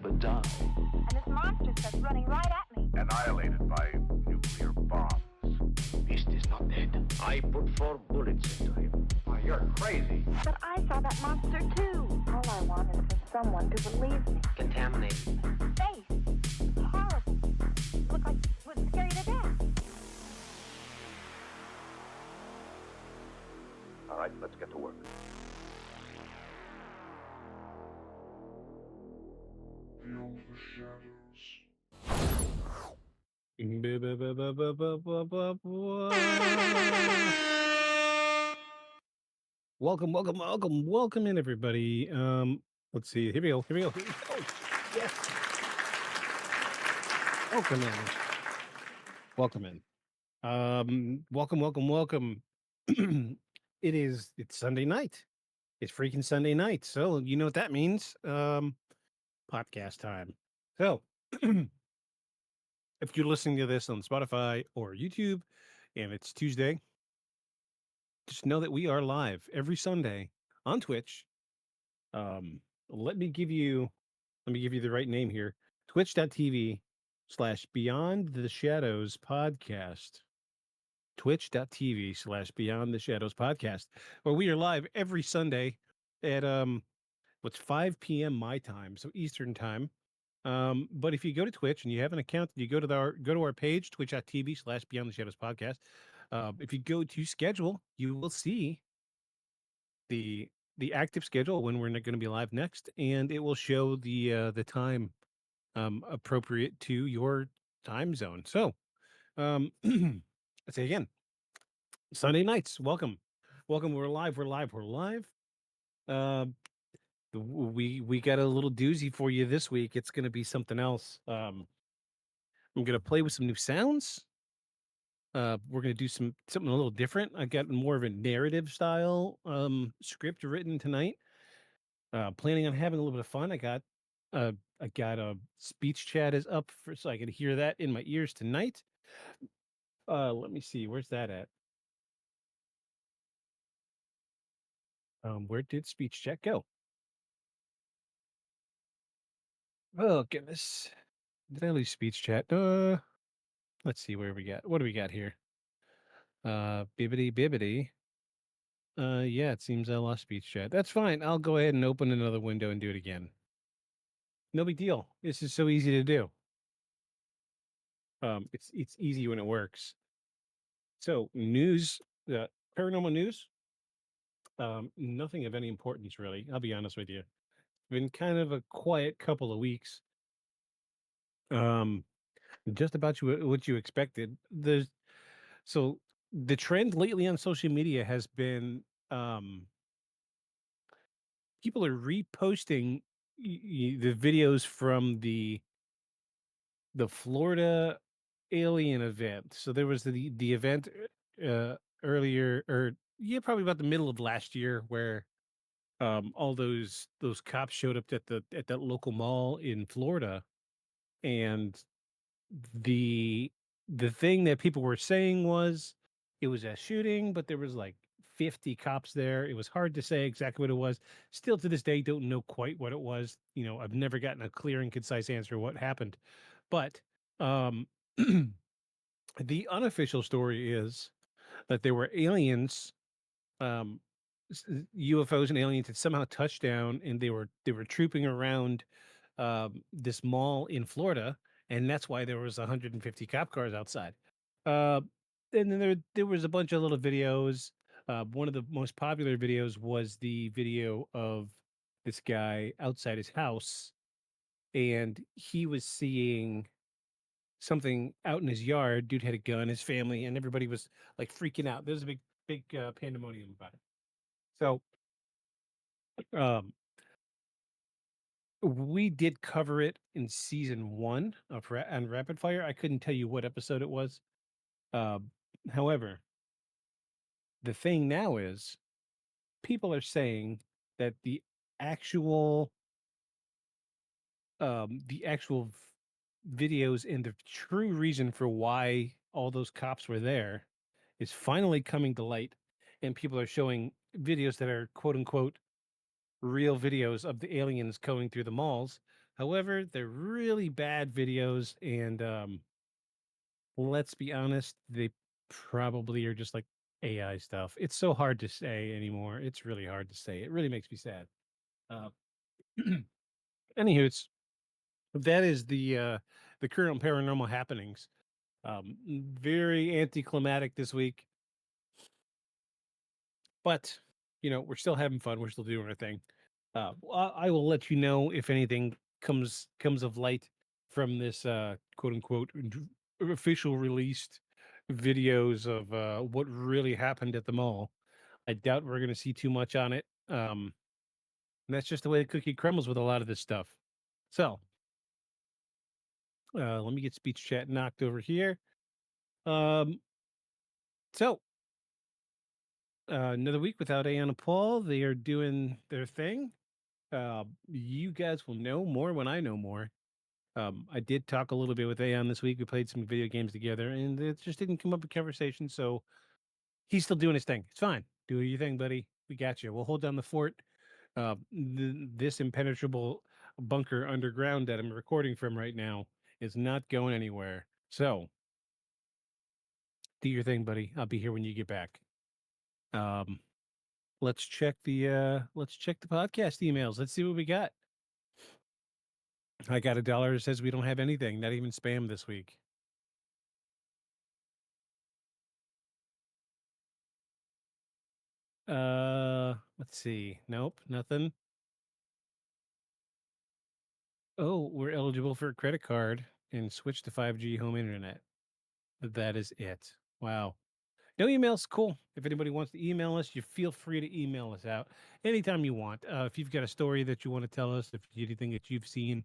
never die. And this monster starts running right at me. Annihilated by nuclear bombs. Beast is not dead. I put 4 bullets into him. Oh, you're crazy. But I saw that monster too. All I want is for someone to believe me. Contaminated. Face. Horrible. Looked like it would scare you to death. All right, let's get to work. Feel the shadows. Welcome in, everybody. Let's see. Here we go. Yes. Welcome in. Welcome. It's Sunday night. It's freaking Sunday night. So you know what that means. Podcast time. So if you're listening to this on Spotify or YouTube and it's Tuesday, just know that we are live every Sunday on Twitch. Let me give you the right name here. Twitch.tv/Beyond the Shadows Podcast. Twitch.tv/Beyond the Shadows Podcast, where we are live every Sunday at 5 p.m. my time, so Eastern time. But if you go to Twitch and you have an account, you go to our page, twitch.tv/Beyond the Shadows Podcast. If you go to schedule, you will see the active schedule when we're going to be live next, and it will show the time appropriate to your time zone. So, let's say again, Sunday nights. Welcome. We're live. We got a little doozy for you this week. It's going to be something else. I'm going to play with some new sounds. We're going to do something a little different. I got more of a narrative style script written tonight. Planning on having a little bit of fun. I got a speech chat is up so I can hear that in my ears tonight. Let me see. Where's that at? Where did speech chat go? Oh goodness. Did I lose speech chat? Let's see where we got. What do we got here? Bibbity. Yeah, it seems I lost speech chat. That's fine. I'll go ahead and open another window and do it again. No big deal. This is so easy to do. It's easy when it works. So news, paranormal news. Nothing of any importance really. I'll be honest with you. Been kind of a quiet couple of weeks. Just about what you expected. So the trend lately on social media has been people are reposting the videos from the Florida alien event. So there was the event earlier, or yeah, probably about the middle of last year, where all those cops showed up at that local mall in Florida, and the thing that people were saying was it was a shooting, but there was like 50 cops there. It was hard to say exactly what it was. Still to this day, don't know quite what it was. I've never gotten a clear and concise answer what happened. But the unofficial story is that there were aliens, UFOs and aliens that somehow touched down, and they were trooping around this mall in Florida, and that's why there was 150 cop cars outside. And then there was a bunch of little videos. One of the most popular videos was the video of this guy outside his house, and he was seeing something out in his yard. Dude had a gun, his family, and everybody was like freaking out. There's a big pandemonium about it. So, um, we did cover it in season 1 of on Rapid Fire. I couldn't tell you what episode it was. However, the thing now is people are saying that actual the actual videos and the true reason for why all those cops were there is finally coming to light, and people are showing videos that are quote unquote real videos of the aliens going through the malls. However, they're really bad videos, and let's be honest, they probably are just like AI stuff. It's so hard to say anymore. It's really hard to say. It really makes me sad. Uh, anywho, it's that is the current paranormal happenings. Very anticlimactic this week, but we're still having fun. We're still doing our thing. I will let you know if anything comes of light from this quote unquote official released videos of what really happened at the mall. I doubt we're going to see too much on it. And that's just the way the cookie crumbles with a lot of this stuff. So let me get speech chat knocked over here. Um, so another week without Ayanna Paul. They are doing their thing. You guys will know more when I know more. I did talk a little bit with Ayan this week. We played some video games together, and it just didn't come up in conversation. So he's still doing his thing. It's fine. Do your thing, buddy. We got you. We'll hold down the fort. This impenetrable bunker underground that I'm recording from right now is not going anywhere. So do your thing, buddy. I'll be here when you get back. Um, let's check the podcast emails. Let's see what we got. I got $1 that says we don't have anything, not even spam this week. Let's see. Nope, nothing. Oh, we're eligible for a credit card and switch to 5G home internet. That is it. Wow. No emails, cool. If anybody wants to email us, you feel free to email us out anytime you want. If you've got a story that you want to tell us, if anything that you've seen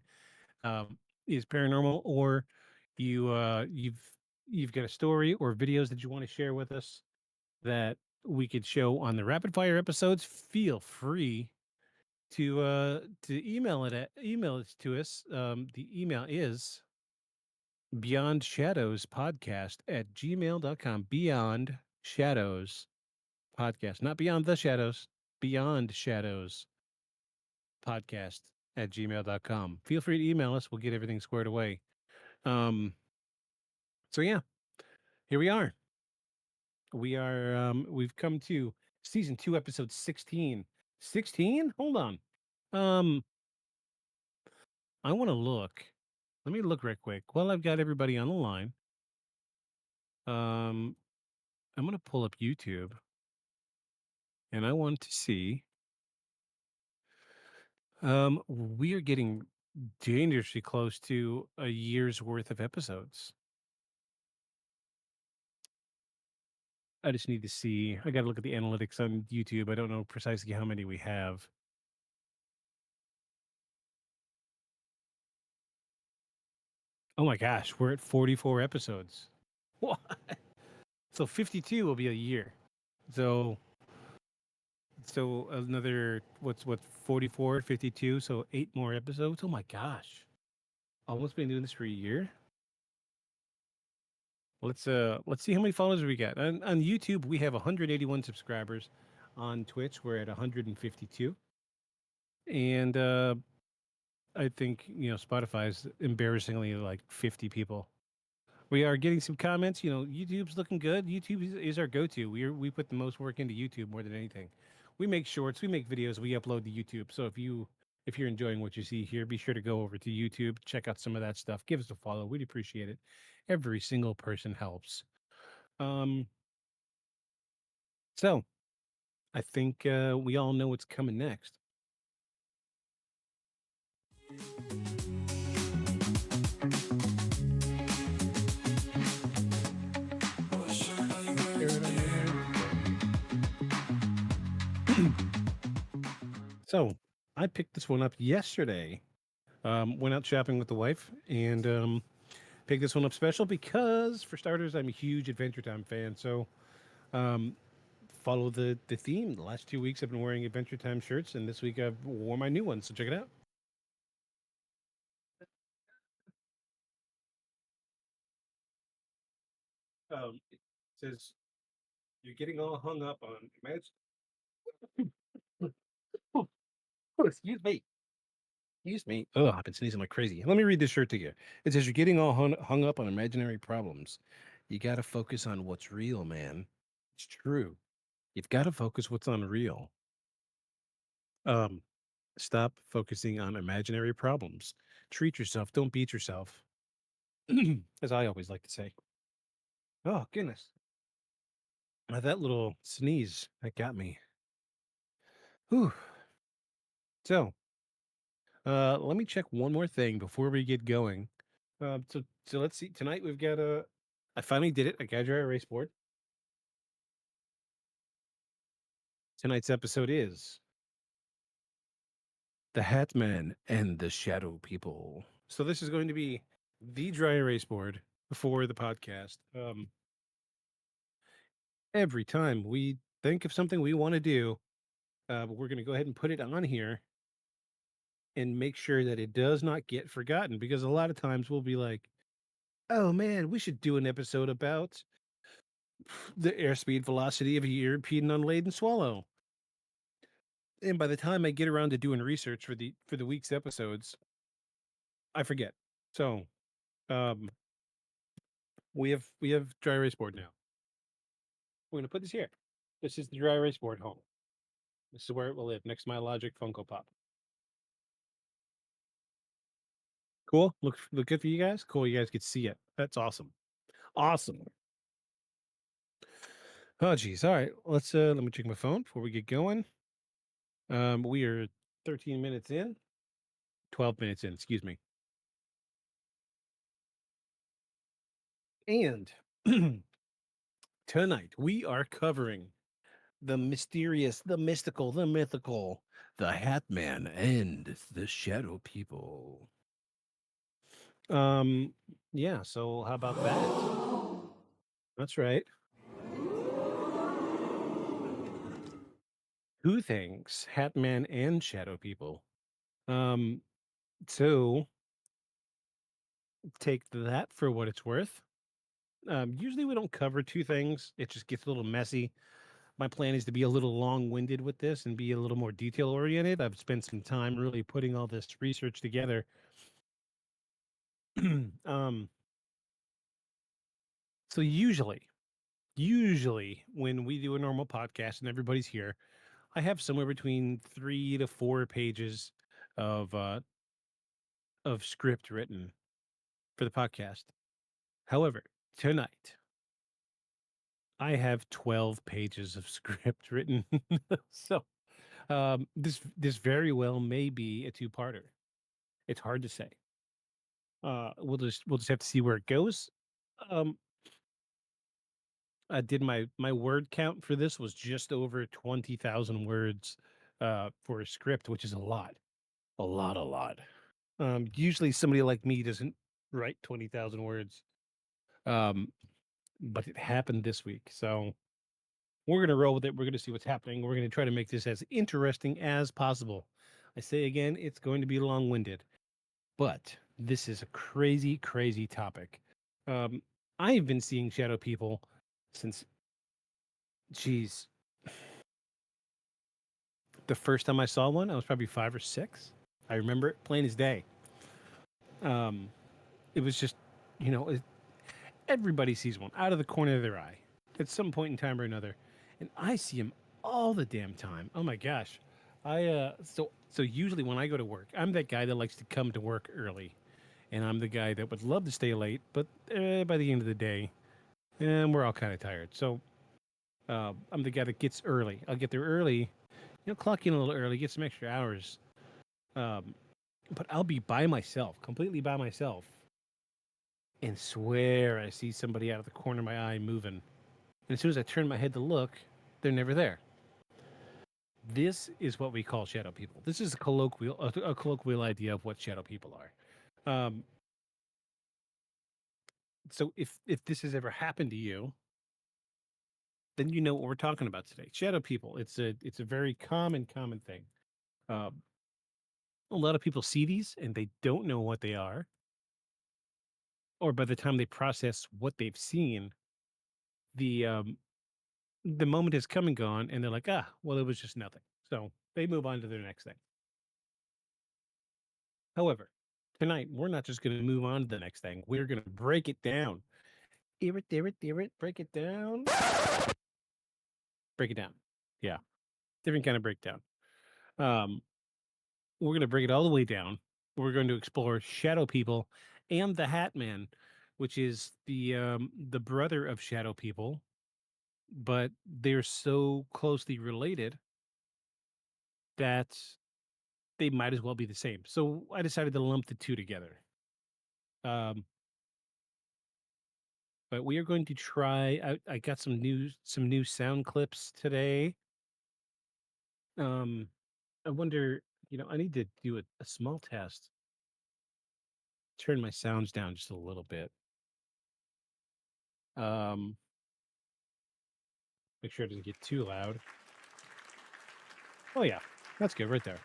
is paranormal, or you've got a story or videos that you want to share with us that we could show on the rapid fire episodes, feel free to email it to us. The email is beyond shadows podcast at gmail.com. Beyond shadows podcast, not beyond the shadows, beyond shadows podcast at gmail.com. Feel free to email us. We'll get everything squared away. Um, so yeah, here we are. We've come to season 2, episode 16. 16? Hold on. Um, I want to look. Let me look right quick. While I've got everybody on the line. Um, I'm gonna pull up YouTube and I want to see. We are getting dangerously close to a year's worth of episodes. I just need to see. I got to look at the analytics on YouTube. I don't know precisely how many we have. Oh my gosh, we're at 44 episodes. What? So 52 will be a year. So another what 44, 52, so 8 more episodes. Oh my gosh. Almost been doing this for a year. Let's see how many followers we got. On YouTube, we have 181 subscribers. On Twitch, we're at 152. And I think, Spotify's embarrassingly like 50 people. We are getting some comments. YouTube's looking good. YouTube is our go-to. We put the most work into YouTube more than anything. We make shorts, we make videos, we upload to YouTube. So if you're enjoying what you see here, be sure to go over to YouTube, check out some of that stuff. Give us a follow. We'd appreciate it. Every single person helps. Um, so I think we all know what's coming next. So I picked this one up yesterday. Went out shopping with the wife and picked this one up special because, for starters, I'm a huge Adventure Time fan. So follow the theme. The last 2 weeks I've been wearing Adventure Time shirts, and this week I've worn my new one. So check it out. It says you're getting all hung up on imagine. Oh, excuse me. Excuse me. Oh, I've been sneezing like crazy. Let me read this shirt to you. It says, "You're getting all hung up on imaginary problems. You got to focus on what's real, man." It's true. You've got to focus what's unreal. Um, Stop focusing on imaginary problems. Treat yourself. Don't beat yourself, as I always like to say. Oh goodness, that little sneeze that got me. Whew. So, let me check one more thing before we get going. So let's see. Tonight we've got a. I finally did it. I got a dry erase board. Tonight's episode is the Hat Man and the Shadow People. So this is going to be the dry erase board for the podcast. Every time we think of something we want to do, we're going to go ahead and put it on here and make sure that it does not get forgotten. Because a lot of times we'll be like, "Oh man, we should do an episode about the airspeed velocity of a European unladen swallow." And by the time I get around to doing research for the week's episodes, I forget. So um, we have dry erase board now. We're gonna put this here. This is the dry erase board home. This is where it will live, next to my Logic Funko Pop. Cool. Look good for you guys. Cool. You guys get to see it. That's awesome. Awesome. Oh geez. All right. Let me check my phone before we get going. We are 13 minutes in. 12 minutes in. Excuse me. And tonight we are covering the mysterious, the mystical, the mythical, the Hat Man and the Shadow People. Um, yeah, so how about that? That's right. Two things, Hat Man and Shadow People. Um, so take that for what it's worth. Usually we don't cover two things. It just gets a little messy. My plan is to be a little long-winded with this and be a little more detail-oriented. I've spent some time really putting all this research together. um, so usually when we do a normal podcast and everybody's here, I have somewhere between 3 to 4 pages of script written for the podcast. However, tonight I have 12 pages of script written. So, this very well may be a two-parter. It's hard to say. We'll just have to see where it goes. Um, I did my word count for this was just over 20,000 words for a script, which is a lot. A lot, a lot. Usually somebody like me doesn't write 20,000 words. Um, but it happened this week. So we're going to roll with it. We're going to see what's happening. We're going to try to make this as interesting as possible. I say again, it's going to be long winded, but this is a crazy, crazy topic. Um, I've been seeing shadow people since, geez, the first time I saw one, I was probably 5 or 6. I remember it plain as day. Um, it was just, you know, everybody sees one out of the corner of their eye at some point in time or another, and I see them all the damn time. Oh my gosh, so usually when I go to work, I'm that guy that likes to come to work early, and I'm the guy that would love to stay late, but by the end of the day, we're all kind of tired. So I'm the guy that gets early. I'll get there early, clock in a little early, get some extra hours. Um, but I'll be by myself, completely by myself, and swear I see somebody out of the corner of my eye moving. And as soon as I turn my head to look, they're never there. This is what we call shadow people. This is a colloquial idea of what shadow people are. So if this has ever happened to you, then you know what we're talking about today. Shadow people. It's a very common thing. Um, a lot of people see these and they don't know what they are, or by the time they process what they've seen, the the moment has come and gone, and they're like, well, it was just nothing. So they move on to their next thing. However, tonight we're not just going to move on to the next thing. We're going to break it down. Break it down. Break it down. Yeah, different kind of breakdown. Um, we're going to break it all the way down. We're going to explore Shadow People and the Hat Man, which is the brother of Shadow People, but they're so closely related that they might as well be the same. So I decided to lump the two together. Um, but we are going to try. I got some new sound clips today. Um, I wonder, I need to do a small test. Turn my sounds down just a little bit. Um, make sure it doesn't get too loud. Oh yeah, that's good right there.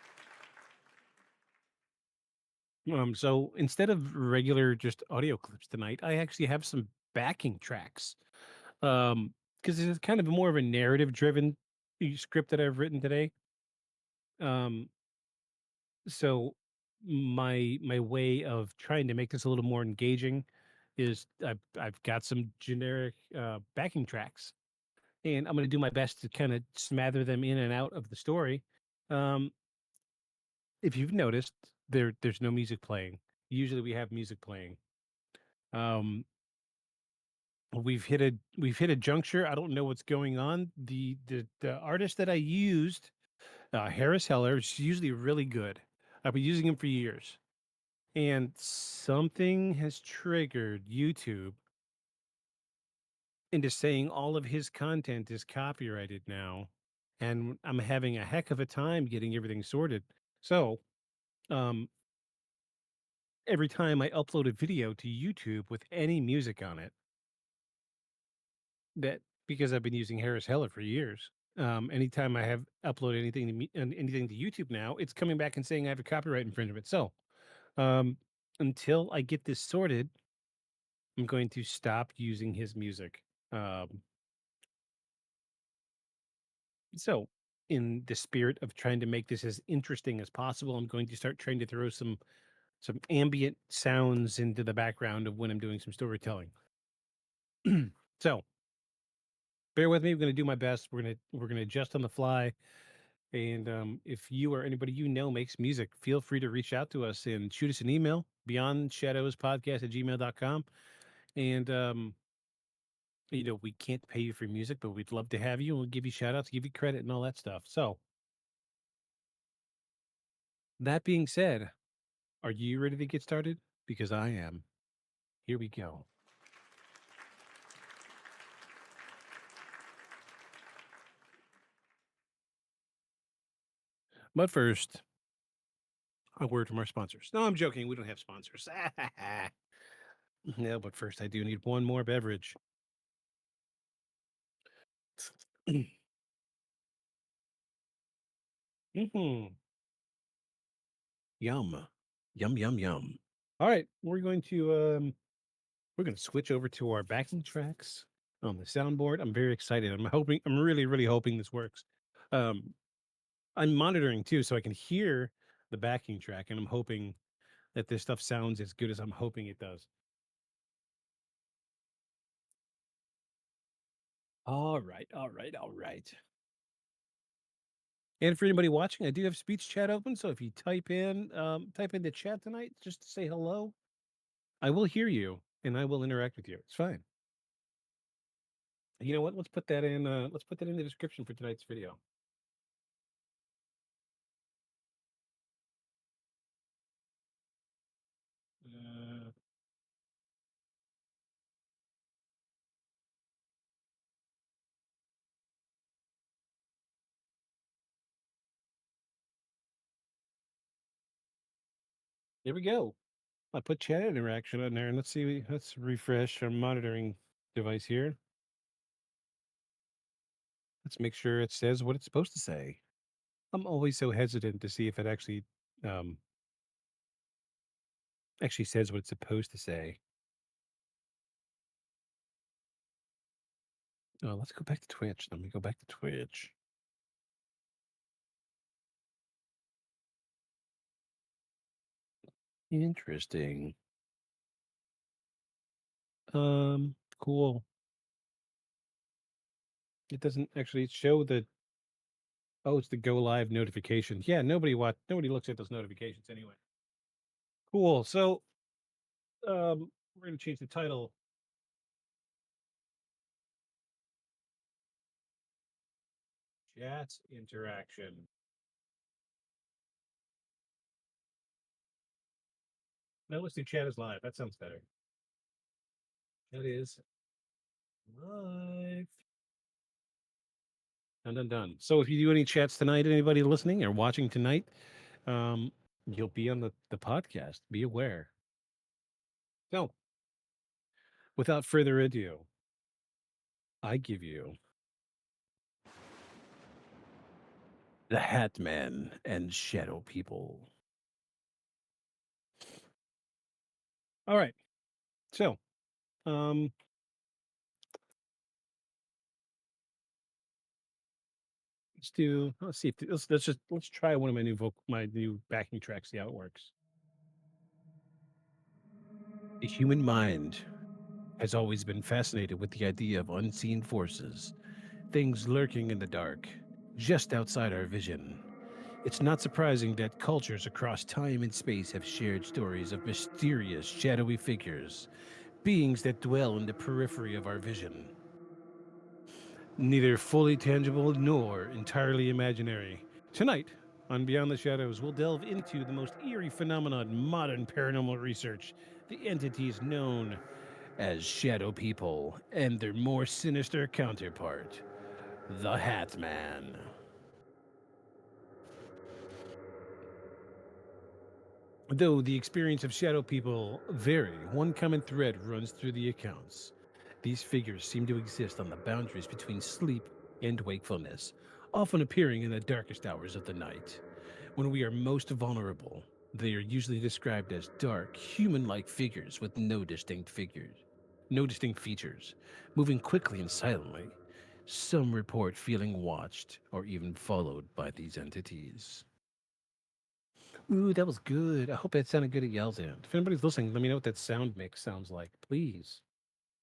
So instead of regular just audio clips tonight, I actually have some backing tracks. Because it's kind of more of a narrative driven script that I've written today. Um, so my way of trying to make this a little more engaging is I've got some generic backing tracks, and I'm going to do my best to kind of smother them in and out of the story. Um, if you've noticed, there's no music playing. Usually we have music playing. Um, we've hit a juncture. I don't know what's going on. The artist that I used, Harris Heller, is usually really good. I've been using him for years, and something has triggered YouTube into saying all of his content is copyrighted now, and I'm having a heck of a time getting everything sorted. So, um, every time I upload a video to YouTube with any music on it, that because I've been using Harris Heller for years. Anytime I have uploaded anything to anything to YouTube now, it's coming back and saying I have a copyright infringement. So, um, until I get this sorted, I'm going to stop using his music. Um, so, in the spirit of trying to make this as interesting as possible, I'm going to start trying to throw some ambient sounds into the background of when I'm doing some storytelling. So, bear with me. I'm going to do my best. We're gonna adjust on the fly. And if you or anybody you know makes music, feel free to reach out to us and shoot us an email, beyondshadowspodcast@gmail.com. And, we can't pay you for music, but we'd love to have you. And we'll give you shout outs, give you credit, and all that stuff. So, that being said, are you ready to get started? Because I am. Here we go. But first, a word from our sponsors. No, I'm joking. We don't have sponsors. No, but first, I do need one more beverage. Hmm. Yum. Yum, yum, yum. All right. We're going to switch over to our backing tracks on the soundboard. I'm very excited. I'm really, really hoping this works. Um, I'm monitoring too, so I can hear the backing track, and I'm hoping that this stuff sounds as good as I'm hoping it does. All right, all right, all right. And for anybody watching, I do have speech chat open. So if you type in the chat tonight just to say hello, I will hear you and I will interact with you. It's fine. You know what? Let's put that in. Let's put that in the description for tonight's video. Uh, there we go. I put chat interaction on there, and let's see. Let's refresh our monitoring device here. Let's make sure it says what it's supposed to say. I'm always so hesitant to see if it um, actually says what it's supposed to say. Oh, let's go back to Twitch. Let me go back to Twitch. Interesting. Cool. It doesn't actually show the oh, it's the go live notifications. Yeah, nobody looks at those notifications anyway. Cool. So we're gonna change the title. Chat interaction. No, let's do chat is live. That sounds better. That is live. Done, done, done. So if you do any chats tonight, anybody listening or watching tonight, um, you'll be on the podcast. Be aware. So without further ado, I give you the Hat Man and Shadow People. All right. So, um, let's see if let's try one of my new backing tracks, see how it works. The human mind has always been fascinated with the idea of unseen forces, things lurking in the dark, just outside our vision. It's not surprising that cultures across time and space have shared stories of mysterious, shadowy figures, beings that dwell in the periphery of our vision, neither fully tangible nor entirely imaginary. Tonight, on Beyond the Shadows, we'll delve into the most eerie phenomenon in modern paranormal research, the entities known as shadow people and their more sinister counterpart, the Hat Man. Though the experience of shadow people vary, one common thread runs through the accounts. These figures seem to exist on the boundaries between sleep and wakefulness, often appearing in the darkest hours of the night. When we are most vulnerable, they are usually described as dark, human-like figures with no distinct features, moving quickly and silently. Some report feeling watched or even followed by these entities. Ooh, that was good. I hope that sounded good at y'all's end. If anybody's listening, let me know what that sound mix sounds like, please.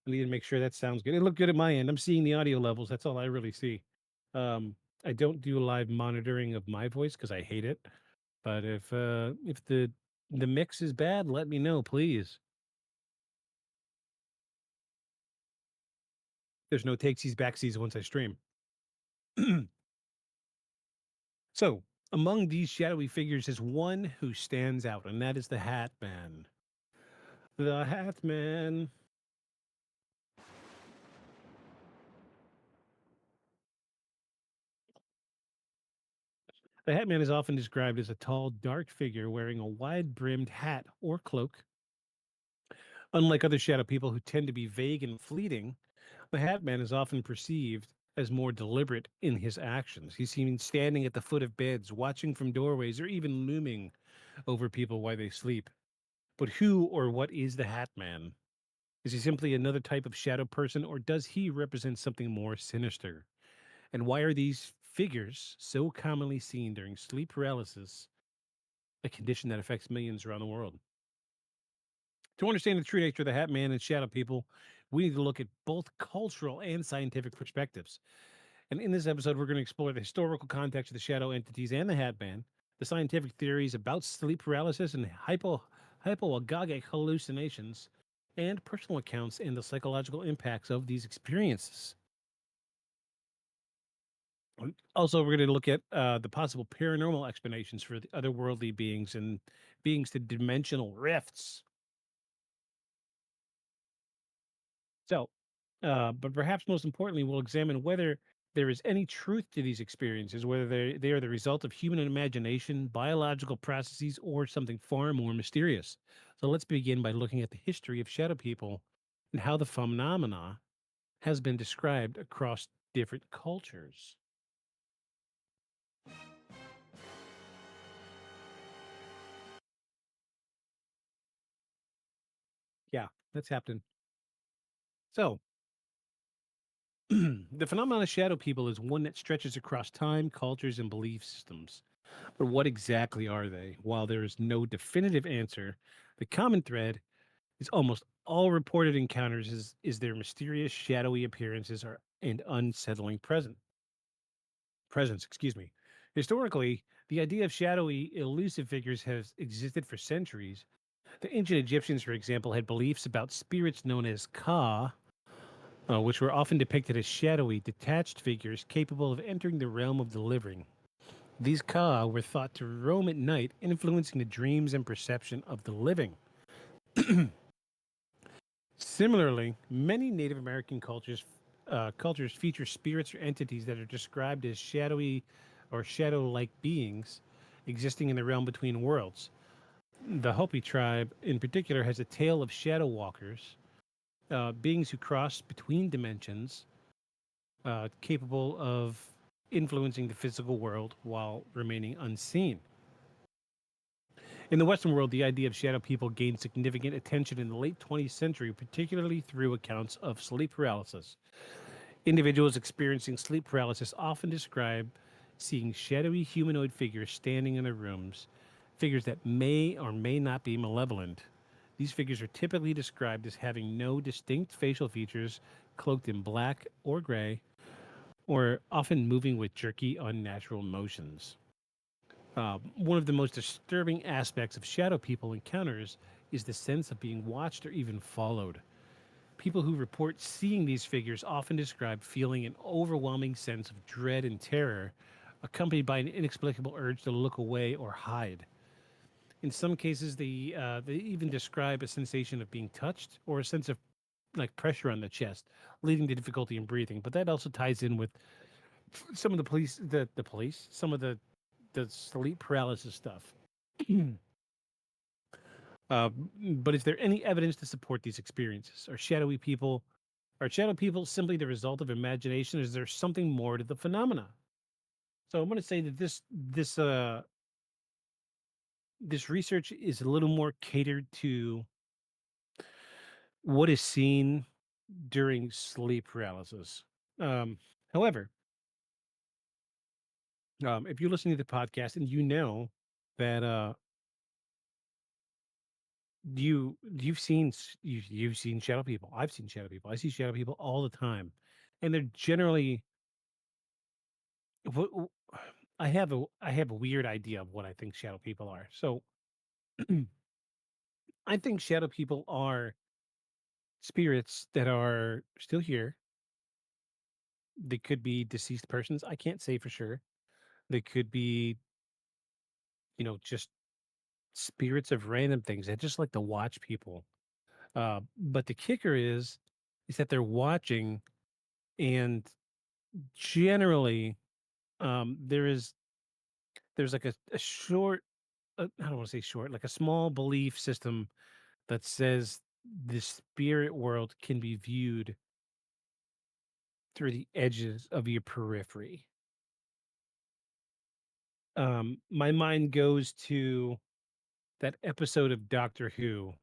I need to make sure that sounds good. It looked good at my end. I'm seeing the audio levels. That's all I really see. Um, I don't do live monitoring of my voice because I hate it. But if the mix is bad, let me know, please. There's no takesies backsies once I stream. So, among these shadowy figures is one who stands out, and that is the Hat Man. The Hat Man. The Hat Man is often described as a tall, dark figure wearing a wide brimmed hat or cloak. Unlike other shadow people who tend to be vague and fleeting, the Hat Man is often perceived as more deliberate in his actions. He's seen standing at the foot of beds, watching from doorways, or even looming over people while they sleep. But who or what is the Hat Man? Is he simply another type of shadow person, or does he represent something more sinister? And why are these figures so commonly seen during sleep paralysis, a condition that affects millions around the world? To understand the true nature of the Hat Man and shadow people, we need to look at both cultural and scientific perspectives. And in this episode, we're going to explore the historical context of the shadow entities and the Hat Man, the scientific theories about sleep paralysis and hypoagogic hallucinations, and personal accounts and the psychological impacts of these experiences. Also, we're going to look at the possible paranormal explanations for the otherworldly beings and beings to dimensional rifts. So, but perhaps most importantly, we'll examine whether there is any truth to these experiences, whether they are the result of human imagination, biological processes, or something far more mysterious. So let's begin by looking at the history of shadow people and how the phenomena has been described across different cultures. Yeah, that's happened. So, the phenomenon of shadow people is one that stretches across time, cultures, and belief systems. But what exactly are they? While there is no definitive answer, the common thread is almost all reported encounters is their mysterious, shadowy appearances and unsettling presence. Excuse me. Historically, the idea of shadowy, elusive figures has existed for centuries. The ancient Egyptians, for example, had beliefs about spirits known as Ka, which were often depicted as shadowy, detached figures capable of entering the realm of the living. These Ka were thought to roam at night, influencing the dreams and perception of the living. Similarly, many Native American cultures feature spirits or entities that are described as shadowy or shadow-like beings existing in the realm between worlds. The Hopi tribe, in particular, has a tale of shadow walkers, beings who cross between dimensions, capable of influencing the physical world while remaining unseen. In the Western world, the idea of shadow people gained significant attention in the late 20th century, particularly through accounts of sleep paralysis. Individuals experiencing sleep paralysis often describe seeing shadowy humanoid figures standing in their rooms, figures that may or may not be malevolent. These figures are typically described as having no distinct facial features, cloaked in black or gray, or often moving with jerky, unnatural motions. One of the most disturbing aspects of shadow people encounters is the sense of being watched or even followed. People who report seeing these figures often describe feeling an overwhelming sense of dread and terror, accompanied by an inexplicable urge to look away or hide. In some cases, they even describe a sensation of being touched or a sense of like pressure on the chest, leading to difficulty in breathing. But that also ties in with some of some of the sleep paralysis stuff. Uh, but is there any evidence to support these experiences? Are shadow people simply the result of imagination? Is there something more to the phenomena? So I'm going to say that this research is a little more catered to what is seen during sleep paralysis. Um, However, if you're listening to the podcast and you know that you've seen shadow people. I've seen shadow people. I see shadow people all the time, and they're generally. wh- wh- I have a weird idea of what I think shadow people are. So I think shadow people are spirits that are still here. They could be deceased persons. I can't say for sure. They could be, just spirits of random things. They just like to watch people. But the kicker is that they're watching, and generally, there's like a short, I don't want to say short, like a small belief system that says the spirit world can be viewed through the edges of your periphery. My mind goes to that episode of Doctor Who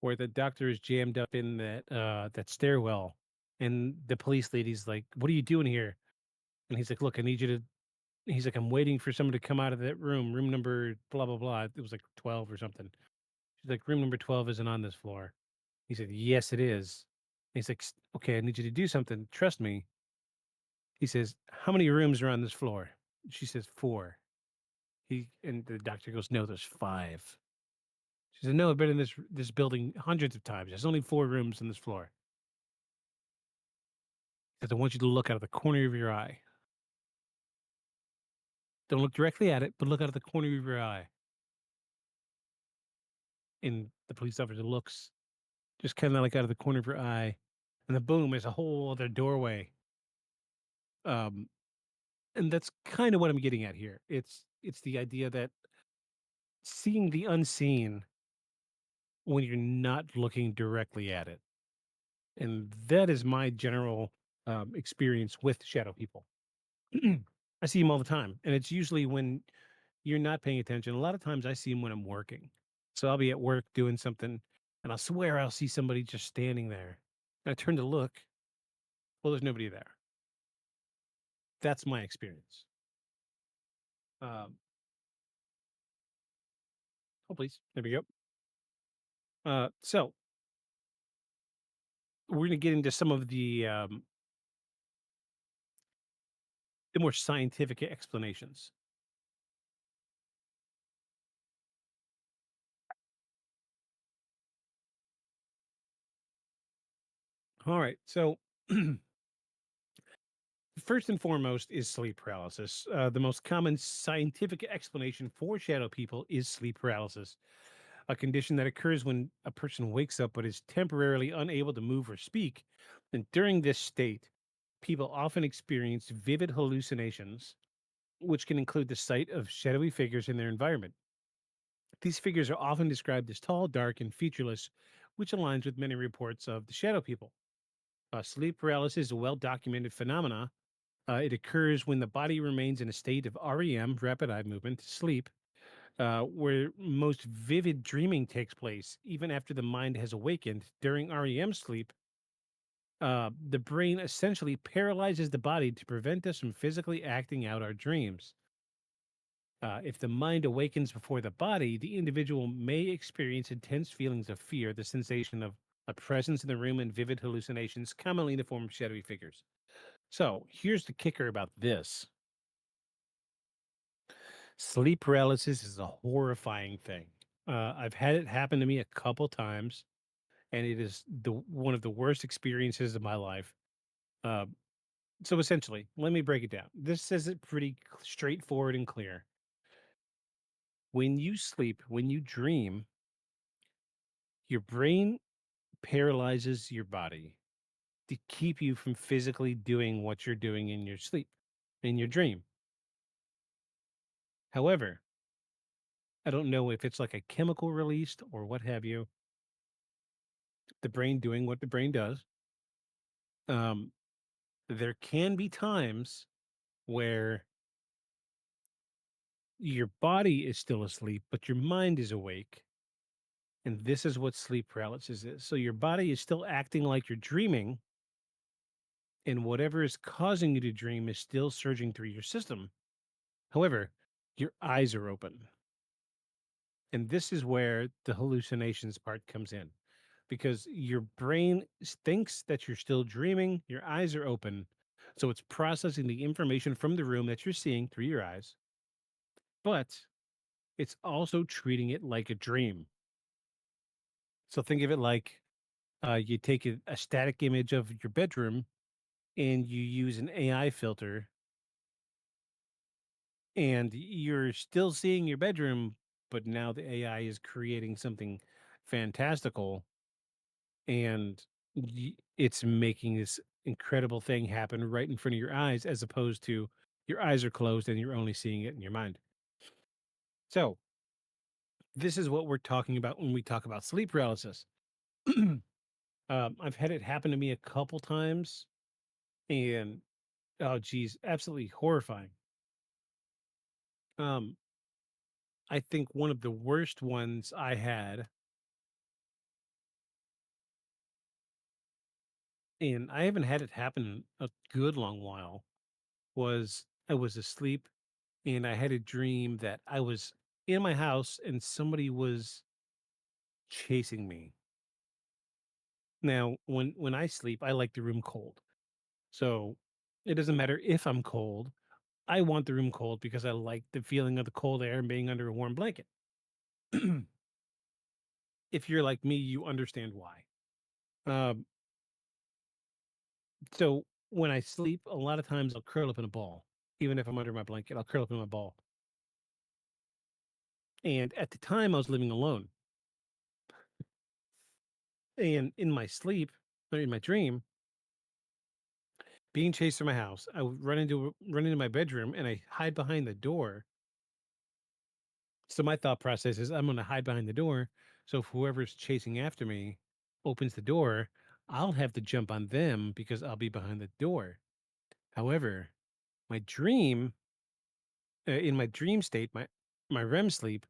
where the doctor is jammed up in that stairwell, and the police lady's like, "What are you doing here?" And he's like, "Look, I need you to." He's like, "I'm waiting for someone to come out of that room number blah blah blah." It was like 12 or something. She's like, "Room number 12 isn't on this floor." He said, "Yes, it is." He's like, "Okay, I need you to do something. Trust me." He says, "How many rooms are on this floor?" She says, "4." And the doctor goes, "No, there's 5." She said, "No, I've been in this building hundreds of times. There's only 4 rooms on this floor." He says, "I want you to look out of the corner of your eye. Don't look directly at it, but look out of the corner of your eye." And the police officer looks just kind of like out of the corner of her eye, and then boom, there's a whole other doorway. Um, and that's kind of what I'm getting at here. It's the idea that seeing the unseen when you're not looking directly at it. And that is my general experience with shadow people. I see them all the time. And it's usually when you're not paying attention. A lot of times I see them when I'm working. So I'll be at work doing something, and I swear I'll see somebody just standing there. And I turn to look. Well, there's nobody there. That's my experience. Oh, please. There we go. So we're going to get into some of the more scientific explanations. All right. So first and foremost is sleep paralysis. The most common scientific explanation for shadow people is sleep paralysis, a condition that occurs when a person wakes up but is temporarily unable to move or speak. And during this state, people often experience vivid hallucinations, which can include the sight of shadowy figures in their environment. These figures are often described as tall, dark, and featureless, which aligns with many reports of the shadow people. Sleep paralysis is a well documented phenomena. It occurs when the body remains in a state of REM, rapid eye movement, sleep, where most vivid dreaming takes place. Even after the mind has awakened during REM sleep, the brain essentially paralyzes the body to prevent us from physically acting out our dreams. If the mind awakens before the body, the individual may experience intense feelings of fear, the sensation of a presence in the room, and vivid hallucinations, commonly in the form of shadowy figures. So here's the kicker about this: sleep paralysis is a horrifying thing. I've had it happen to me a couple times, and it is one of the worst experiences of my life. Uh, so essentially, let me break it down. This says it pretty straightforward and clear. When you sleep, when you dream, your brain paralyzes your body to keep you from physically doing what you're doing in your sleep, in your dream. However, I don't know if it's like a chemical released or what have you, the brain doing what the brain does. Um, there can be times where your body is still asleep, but your mind is awake. And this is what sleep paralysis is. So your body is still acting like you're dreaming, and whatever is causing you to dream is still surging through your system. However, your eyes are open. And this is where the hallucinations part comes in because your brain thinks that you're still dreaming, your eyes are open. So it's processing the information from the room that you're seeing through your eyes, but it's also treating it like a dream. So think of it like you take a static image of your bedroom and you use an AI filter, and you're still seeing your bedroom, but now the AI is creating something fantastical, and it's making this incredible thing happen right in front of your eyes, as opposed to your eyes are closed and you're only seeing it in your mind. So this is what we're talking about when we talk about sleep paralysis. I've had it happen to me a couple times, and oh geez, absolutely horrifying. Um, I think one of the worst ones I had, and I haven't had it happen a good long while, was I was asleep and I had a dream that I was in my house and somebody was chasing me. Now, when I sleep, I like the room cold. So it doesn't matter if I'm cold. I want the room cold because I like the feeling of the cold air and being under a warm blanket. If you're like me, you understand why. Um, so when I sleep, a lot of times I'll curl up in a ball. Even if I'm under my blanket, I'll curl up in my ball. And at the time, I was living alone. And in my sleep, or in my dream, being chased from my house, I would run into my bedroom and I hide behind the door. So my thought process is I'm gonna hide behind the door. So if whoever's chasing after me opens the door, I'll have to jump on them because I'll be behind the door. However, my dream, in my dream state, my REM sleep,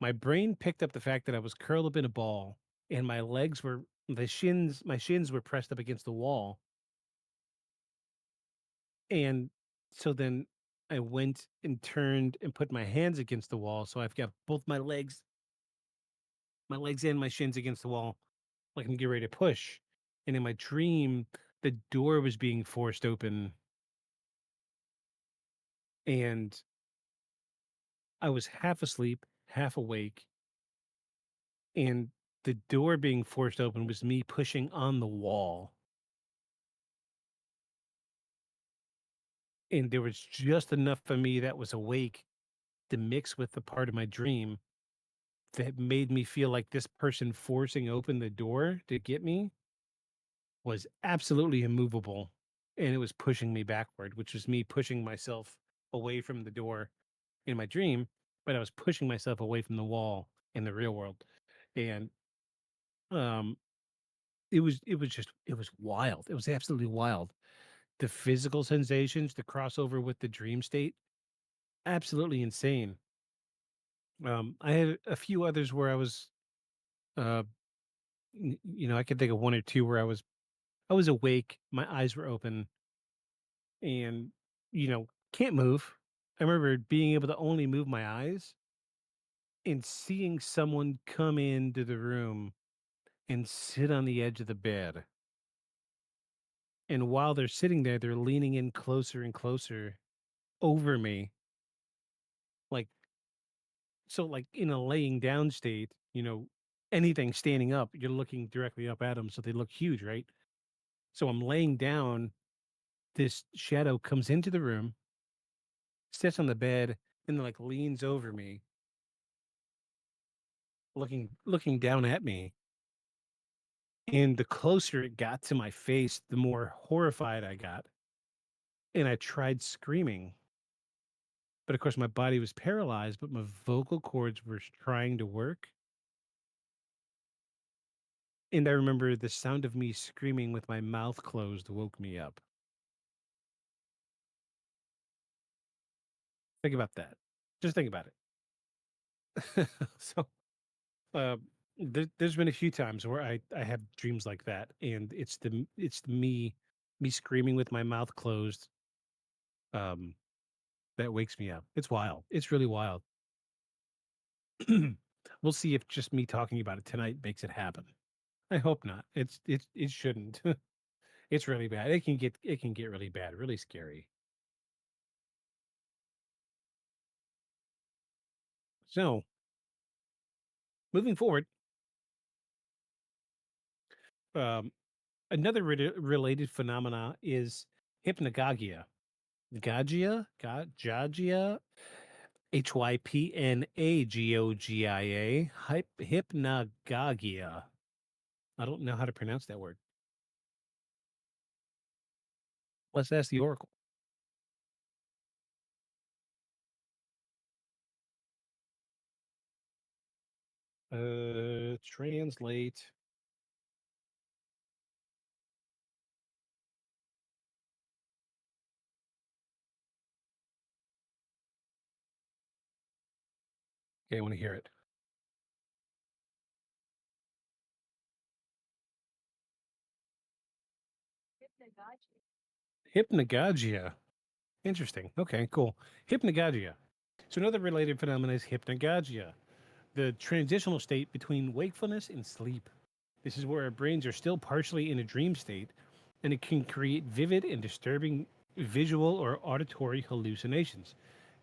my brain picked up the fact that I was curled up in a ball and my legs were my shins were pressed up against the wall. And so then I went and turned and put my hands against the wall. So I've got both my legs my legs and my shins against the wall, like I'm getting ready to push. And in my dream, the door was being forced open, and I was half asleep, half awake, and the door being forced open was me pushing on the wall. And there was just enough of me that was awake to mix with the part of my dream that made me feel like this person forcing open the door to get me was absolutely immovable, and it was pushing me backward, which was me pushing myself away from the door in my dream, but I was pushing myself away from the wall in the real world. And um it was wild. It was absolutely wild. The physical sensations, the crossover with the dream state, absolutely insane. I had a few others where I was uh I could think of one or two where I was awake, my eyes were open, and can't move. I remember being able to only move my eyes and seeing someone come into the room and sit on the edge of the bed. And while they're sitting there, they're leaning in closer and closer over me. Like, so, like in a laying down state, anything standing up, you're looking directly up at them. So they look huge, right? So I'm laying down. This shadow comes into the room, sits on the bed, and then like leans over me, looking down at me. And the closer it got to my face, the more horrified I got. And I tried screaming. But of course, my body was paralyzed, but my vocal cords were trying to work. And I remember the sound of me screaming with my mouth closed woke me up. Think about that. Just think about it. So, uh, there's been a few times where I have dreams like that, and it's me screaming with my mouth closed. Um, that wakes me up. It's wild. It's really wild. We'll see if just me talking about it tonight makes it happen. I hope not. It shouldn't. It's really bad. It can get really bad, really scary. So, moving forward, um, another related phenomena is hypnagogia. Gagia, hypnagogia, hypnagogia. I don't know how to pronounce that word. Let's ask the oracle. Translate. Okay, I want to hear it. Hypnagogia. Interesting. Okay, cool. Hypnagogia. So another related phenomenon is hypnagogia, the transitional state between wakefulness and sleep. This is where our brains are still partially in a dream state, and it can create vivid and disturbing visual or auditory hallucinations.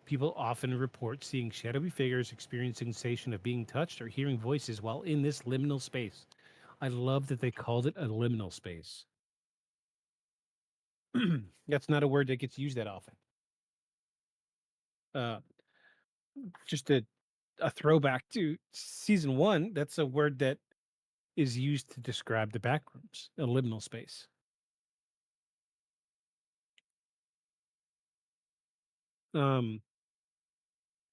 People often report seeing shadowy figures, experiencing sensation of being touched, or hearing voices while in this liminal space. I love that they called it a liminal space. That's not a word that gets used that often. Uh, just a throwback to season one. That's a word that is used to describe the backrooms, a liminal space. Um,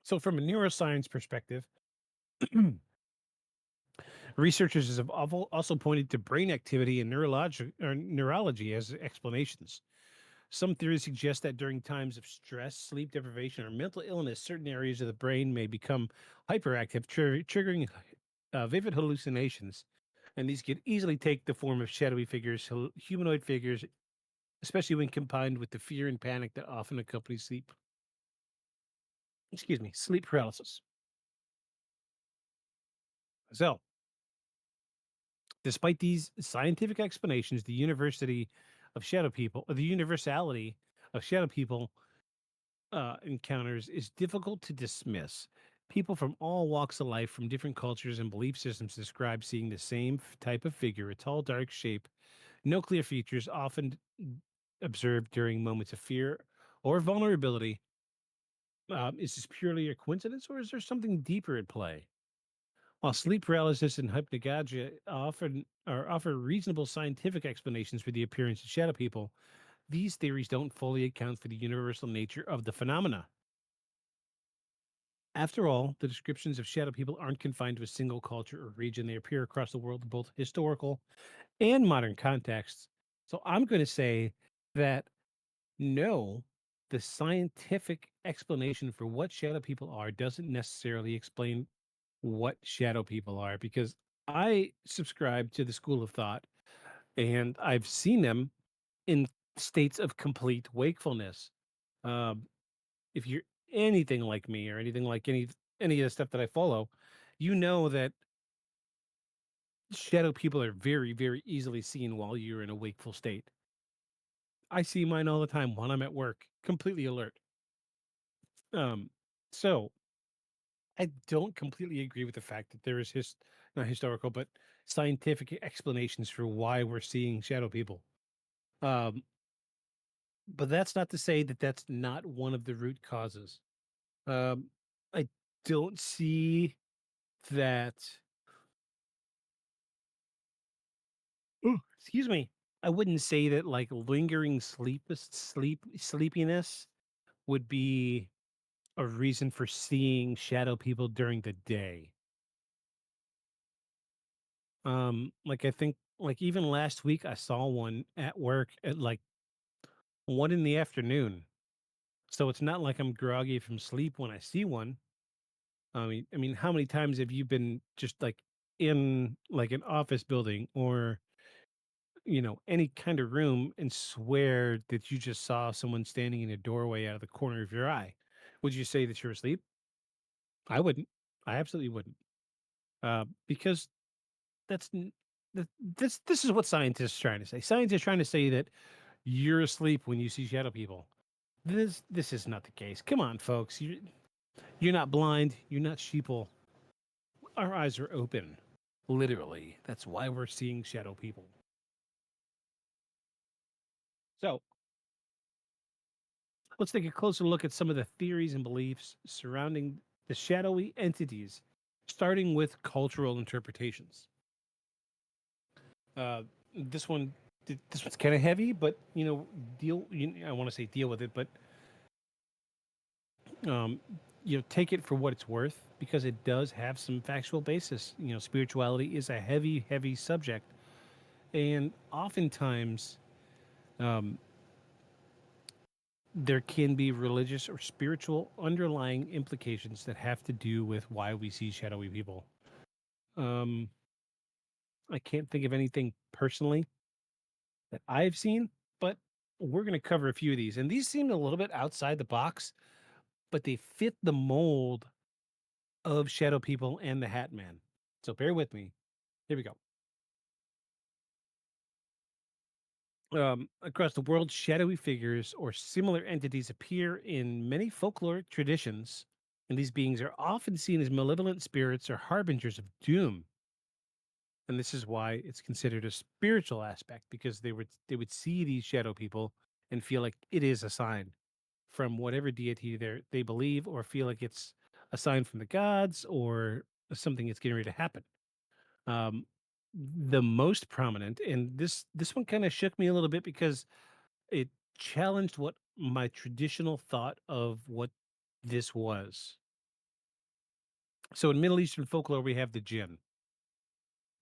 so, from a neuroscience perspective, researchers have also pointed to brain activity and neurology as explanations. Some theories suggest that during times of stress, sleep deprivation, or mental illness, certain areas of the brain may become hyperactive, triggering vivid hallucinations. And these could easily take the form of shadowy figures, humanoid figures, especially when combined with the fear and panic that often accompany sleep. Excuse me, sleep paralysis. So, Despite these scientific explanations, the university of shadow people, or the universality of shadow people encounters is difficult to dismiss. People from all walks of life, from different cultures and belief systems, describe seeing the same type of figure, a tall, dark shape, no clear features, often observed during moments of fear or vulnerability. Is this purely a coincidence, or is there something deeper at play? While sleep paralysis and hypnagogia offer reasonable scientific explanations for the appearance of shadow people, these theories don't fully account for the universal nature of the phenomena. After all, the descriptions of shadow people aren't confined to a single culture or region. They appear across the world in both historical and modern contexts. So I'm going to say that no, the scientific explanation for what shadow people are doesn't necessarily explain what shadow people are, because I subscribe to the school of thought and I've seen them in states of complete wakefulness. Um, if you're anything like me or anything like any of the stuff that I follow, you know that shadow people are very, very easily seen while you're in a wakeful state. I see mine all the time when I'm at work, completely alert. Um, so I don't completely agree with the fact that there is not historical, but scientific explanations for why we're seeing shadow people. Um, but that's not to say that that's not one of the root causes. Um, I don't see that. Ooh, excuse me. I wouldn't say that like lingering sleepiness would be a reason for seeing shadow people during the day. Like I think like even last week I saw one at work at like 1 in the afternoon. So it's not like I'm groggy from sleep when I see one. I mean, how many times have you been just like in like an office building or any kind of room and swear that you just saw someone standing in a doorway out of the corner of your eye? Would you say that you're asleep? I wouldn't. I absolutely wouldn't. Because that's this is what scientists are trying to say. Scientists are trying to say that you're asleep when you see shadow people. This is not the case. Come on, folks. You're not blind. You're not sheeple. Our eyes are open. Literally. That's why we're seeing shadow people. So let's take a closer look at some of the theories and beliefs surrounding the shadowy entities, starting with cultural interpretations. Uh, this one, this one's kind of heavy, but I want to say deal with it, but um, take it for what it's worth because it does have some factual basis. Spirituality is a heavy, heavy subject, and oftentimes there can be religious or spiritual underlying implications that have to do with why we see shadowy people. Um, I can't think of anything personally that I've seen, but we're going to cover a few of these. And these seem a little bit outside the box, but they fit the mold of shadow people and the Hat Man. So bear with me. Here we go. Across the world, shadowy figures or similar entities appear in many folkloric traditions, and these beings are often seen as malevolent spirits or harbingers of doom. And this is why it's considered a spiritual aspect because they would see these shadow people and feel like it is a sign from whatever deity they believe, or feel like it's a sign from the gods or something that's getting ready to happen. Um, the most prominent, and this one kind of shook me a little bit because it challenged what my traditional thought of what this was. So in Middle Eastern folklore, we have the jinn.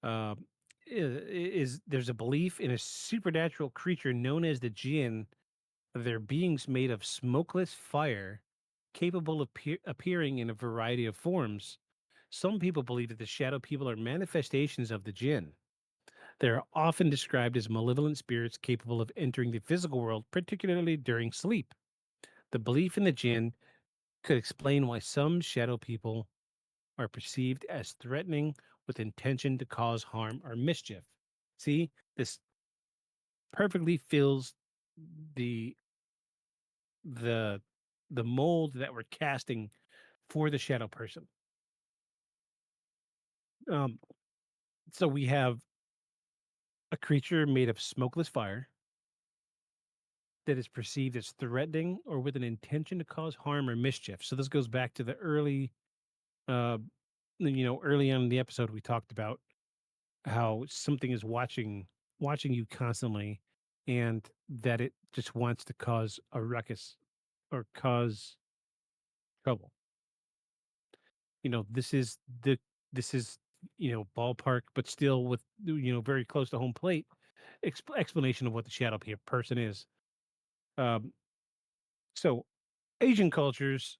Um, is there's a belief in a supernatural creature known as the jinn? They're beings made of smokeless fire, capable of appearing in a variety of forms. Some people believe that the shadow people are manifestations of the jinn. They're often described as malevolent spirits capable of entering the physical world, particularly during sleep. The belief in the jinn could explain why some shadow people are perceived as threatening with intention to cause harm or mischief. See, this perfectly fills the the the mold that we're casting for the shadow person. Um, so we have a creature made of smokeless fire that is perceived as threatening or with an intention to cause harm or mischief. So this goes back to the uh, early on in the episode we talked about how something is watching you constantly, and that it just wants to cause a ruckus or cause trouble. This is this is ballpark, but still with very close to home plate explanation of what the person is. Um, so Asian cultures,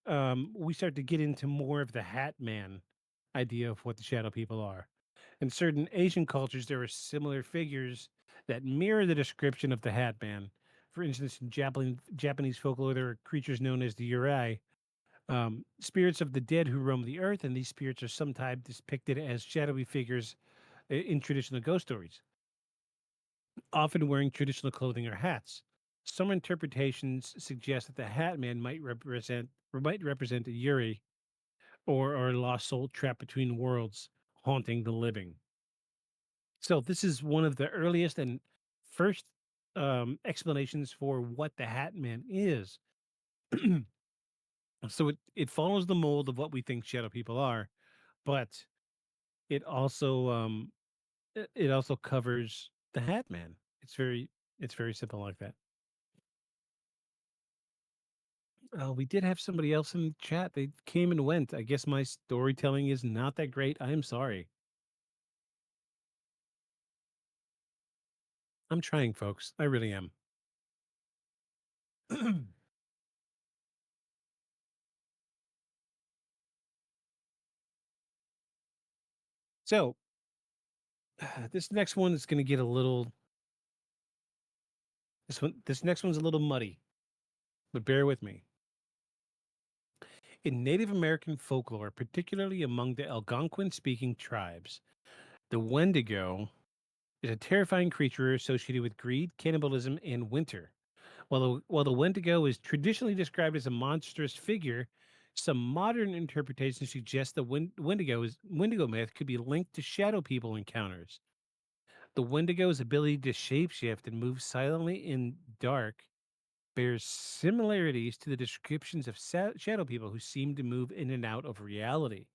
we start to get into more of the Hat Man idea of what the shadow people are. In certain Asian cultures, there are similar figures that mirror the description of the Hat Man. For instance, in Japanese folklore, there are creatures known as the Yurei, spirits of the dead who roam the earth, and these spirits are sometimes depicted as shadowy figures in traditional ghost stories, often wearing traditional clothing or hats. Some interpretations suggest that the Hat Man might represent a Yuri or a lost soul trapped between worlds, haunting the living. So this is one of the earliest and first explanations for what the Hat Man is. So it follows the mold of what we think shadow people are, but it also it also covers the Hat Man. It's very simple like that. We did have somebody else in the chat. They came and went. I guess my storytelling is not that great. I am sorry. I'm trying, folks. I really am. So this next one is going to get a little. This next one's a little muddy, but bear with me. In Native American folklore, particularly among the Algonquin-speaking tribes, the Wendigo is a terrifying creature associated with greed, cannibalism, and winter. While the Wendigo is traditionally described as a monstrous figure, some modern interpretations suggest the Wendigo myth could be linked to shadow people encounters. The Wendigo's ability to shapeshift and move silently in dark bears similarities to the descriptions of shadow people who seem to move in and out of reality.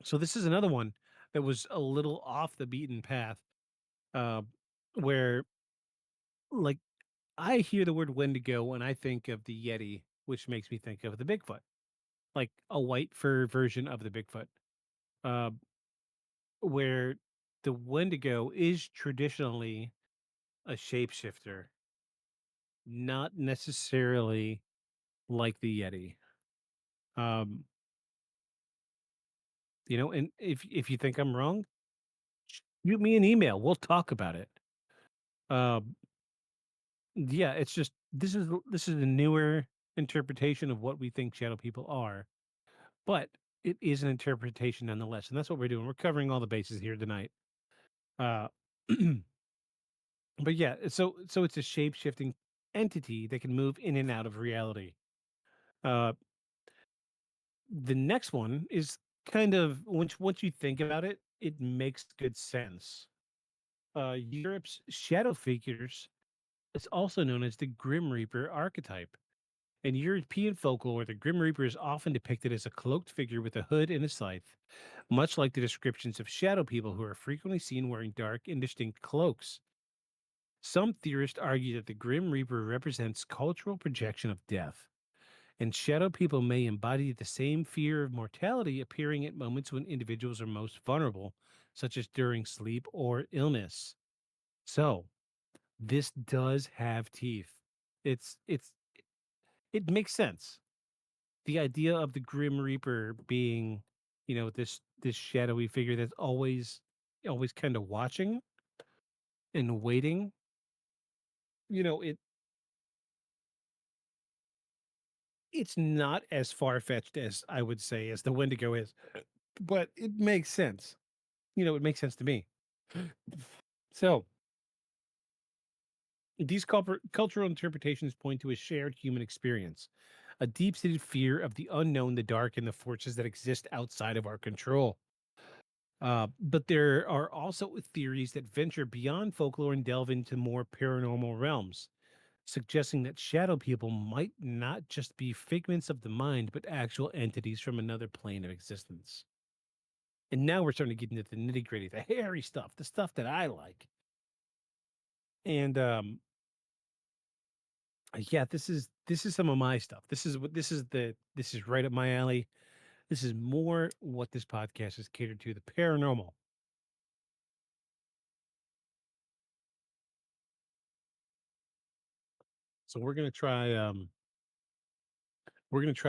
So this is another one that was a little off the beaten path, uh, where like I hear the word Wendigo and I think of the Yeti, which makes me think of the Bigfoot, like a white fur version of the Bigfoot, uh, where the Wendigo is traditionally a shapeshifter, not necessarily like the Yeti. Um, and if you think I'm wrong, shoot me an email. We'll talk about it. Um, yeah, it's just this is a newer interpretation of what we think shadow people are, but it is an interpretation nonetheless, and that's what we're doing. We're covering all the bases here tonight. Uh, but yeah, so it's a shape shifting entity that can move in and out of reality. Uh, the next one is kind of once you think about it, it makes good sense. Europe's shadow figures is also known as the Grim Reaper archetype. In European folklore, the Grim Reaper is often depicted as a cloaked figure with a hood and a scythe, much like the descriptions of shadow people who are frequently seen wearing dark, indistinct cloaks. Some theorists argue that the Grim Reaper represents cultural projection of death, and shadow people may embody the same fear of mortality, appearing at moments when individuals are most vulnerable, such as during sleep or illness. So, this does have teeth. It's it makes sense. The idea of the Grim Reaper being, this shadowy figure that's always kind of watching and waiting, it's not as far fetched as I would say as the Wendigo is, but it makes sense. It makes sense to me. So, these cultural interpretations point to a shared human experience, a deep seated fear of the unknown, the dark, and the forces that exist outside of our control. But there are also theories that venture beyond folklore and delve into more paranormal realms, suggesting that shadow people might not just be figments of the mind, but actual entities from another plane of existence. And now we're starting to get into the nitty gritty, the hairy stuff, the stuff that I like. And yeah, this is some of my stuff. This is right up my alley. This is more what this podcast is catered to, the paranormal. So we're gonna try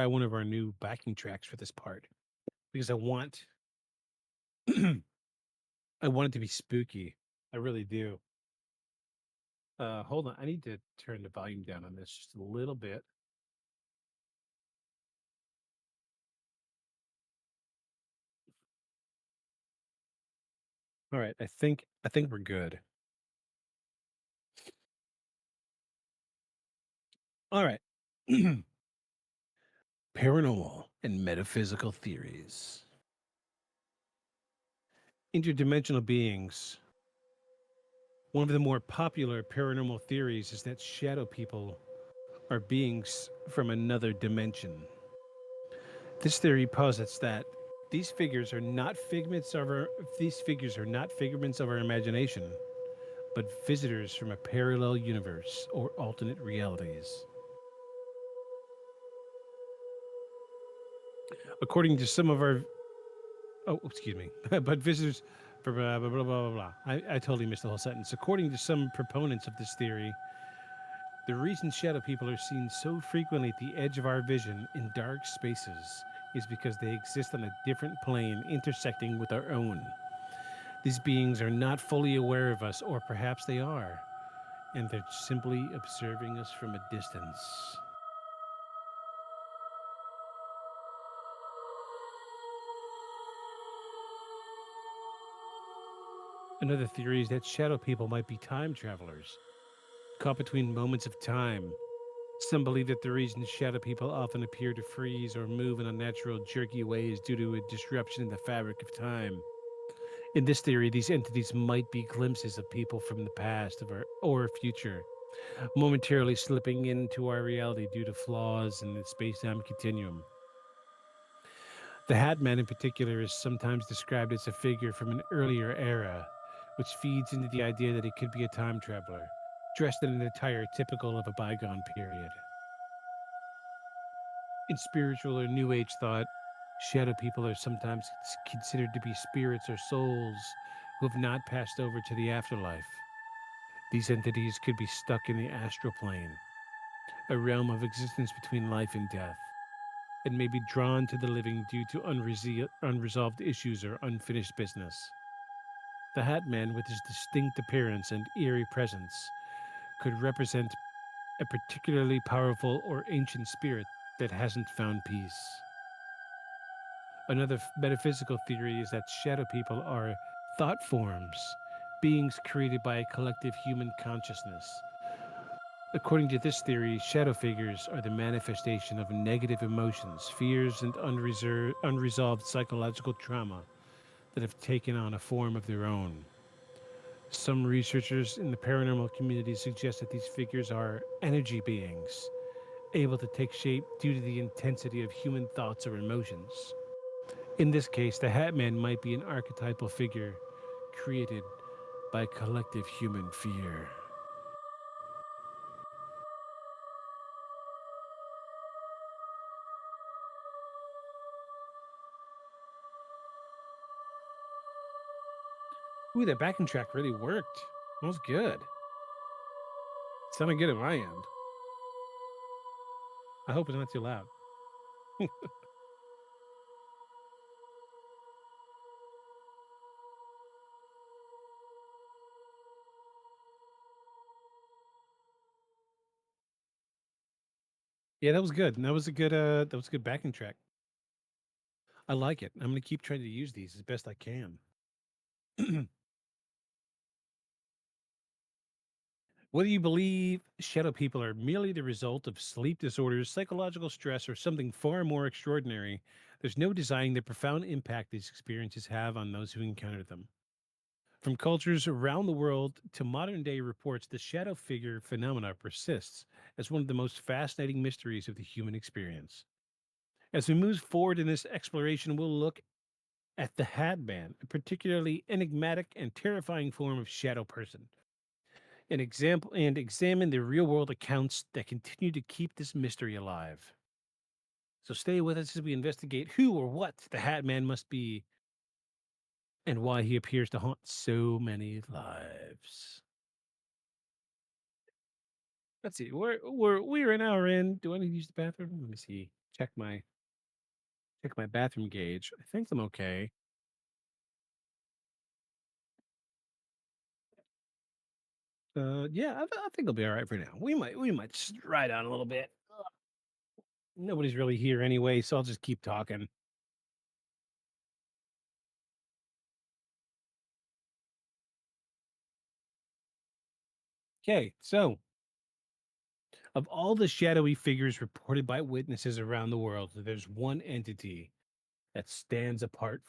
one of our new backing tracks for this part because I want it to be spooky. I really do. Hold on. I need to turn the volume down on this just a little bit. All right. I think we're good. All right. Paranormal and metaphysical theories. Interdimensional beings. One of the more popular paranormal theories is that shadow people are beings from another dimension. This theory posits that these figures are not figments of our these figures are not figments of our imagination, but visitors from a parallel universe or alternate realities. According to some of our excuse me, but visitors blah blah blah blah blah blah. I totally missed the whole sentence. According to some proponents of this theory, the reason shadow people are seen so frequently at the edge of our vision in dark spaces is because they exist on a different plane intersecting with our own. These beings are not fully aware of us, or perhaps they are, and they're simply observing us from a distance. Another theory is that shadow people might be time travelers, caught between moments of time. Some believe that the reason shadow people often appear to freeze or move in unnatural, jerky ways due to a disruption in the fabric of time. In this theory, these entities might be glimpses of people from the past of our, or future, momentarily slipping into our reality due to flaws in the space time continuum. The Hat Man, in particular, is sometimes described as a figure from an earlier era, which feeds into the idea that he could be a time traveler, dressed in an attire typical of a bygone period. In spiritual or New Age thought, shadow people are sometimes considered to be spirits or souls who have not passed over to the afterlife. These entities could be stuck in the astral plane, a realm of existence between life and death, and may be drawn to the living due to unresolved issues or unfinished business. The Hat Man, with his distinct appearance and eerie presence, could represent a particularly powerful or ancient spirit that hasn't found peace. Another metaphysical theory is that shadow people are thought forms, beings created by a collective human consciousness. According to this theory, shadow figures are the manifestation of negative emotions, fears, and unresolved psychological trauma that have taken on a form of their own. Some researchers in the paranormal community suggest that these figures are energy beings, able to take shape due to the intensity of human thoughts or emotions. In this case, the Hat Man might be an archetypal figure created by collective human fear. Ooh, that backing track really worked. That was good. It sounded good at my end. I hope it's not too loud. Yeah, that was good. And that was a good backing track. I like it. I'm gonna keep trying to use these as best I can. Whether you believe shadow people are merely the result of sleep disorders, psychological stress, or something far more extraordinary, there's no denying the profound impact these experiences have on those who encounter them. From cultures around the world to modern day reports, the shadow figure phenomena persists as one of the most fascinating mysteries of the human experience. As we move forward in this exploration, we'll look at the Hat Man, a particularly enigmatic and terrifying form of shadow person, an example and examine the real world accounts that continue to keep this mystery alive. So stay with us as we investigate who or what the Hat Man must be and why he appears to haunt so many lives. Let's see. We're an hour in. Do I need to use the bathroom? Let me see. Check my bathroom gauge. I think I'm okay. Yeah, I think I'll be all right for now. We might just ride on a little bit. Nobody's really here anyway, so I'll just keep talking. Okay, so of all the shadowy figures reported by witnesses around the world, there's one entity that stands apart,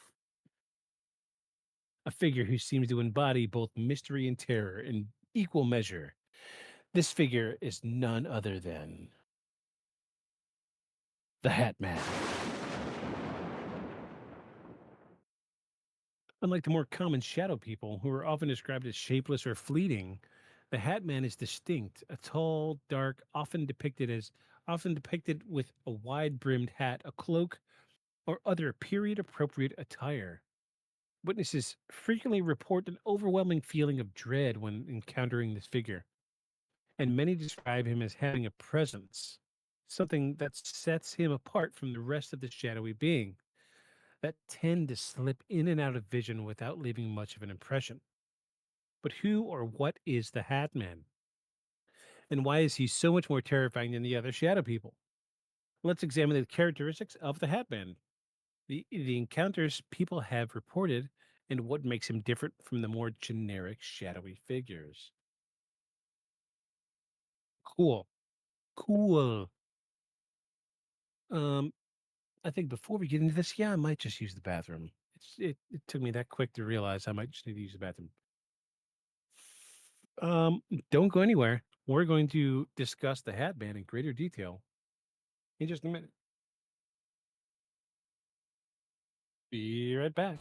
a figure who seems to embody both mystery and terror in equal measure. This figure is none other than the Hat Man. Unlike the more common shadow people, who are often described as shapeless or fleeting, the Hat Man is distinct. A tall, dark, often depicted with a wide-brimmed hat, a cloak, or other period-appropriate attire. Witnesses frequently report an overwhelming feeling of dread when encountering this figure, and many describe him as having a presence, something that sets him apart from the rest of the shadowy being that tend to slip in and out of vision without leaving much of an impression. But who or what is the Hat Man? And why is he so much more terrifying than the other shadow people? Let's examine the characteristics of the Hat Man, the encounters people have reported, and what makes him different from the more generic shadowy figures. Cool. Cool. Um, I think before we get into this, yeah, I might just use the bathroom. It took me that quick to realize I might just need to use the bathroom. Um, don't go anywhere. We're going to discuss the Hat Man in greater detail in just a minute. Be right back.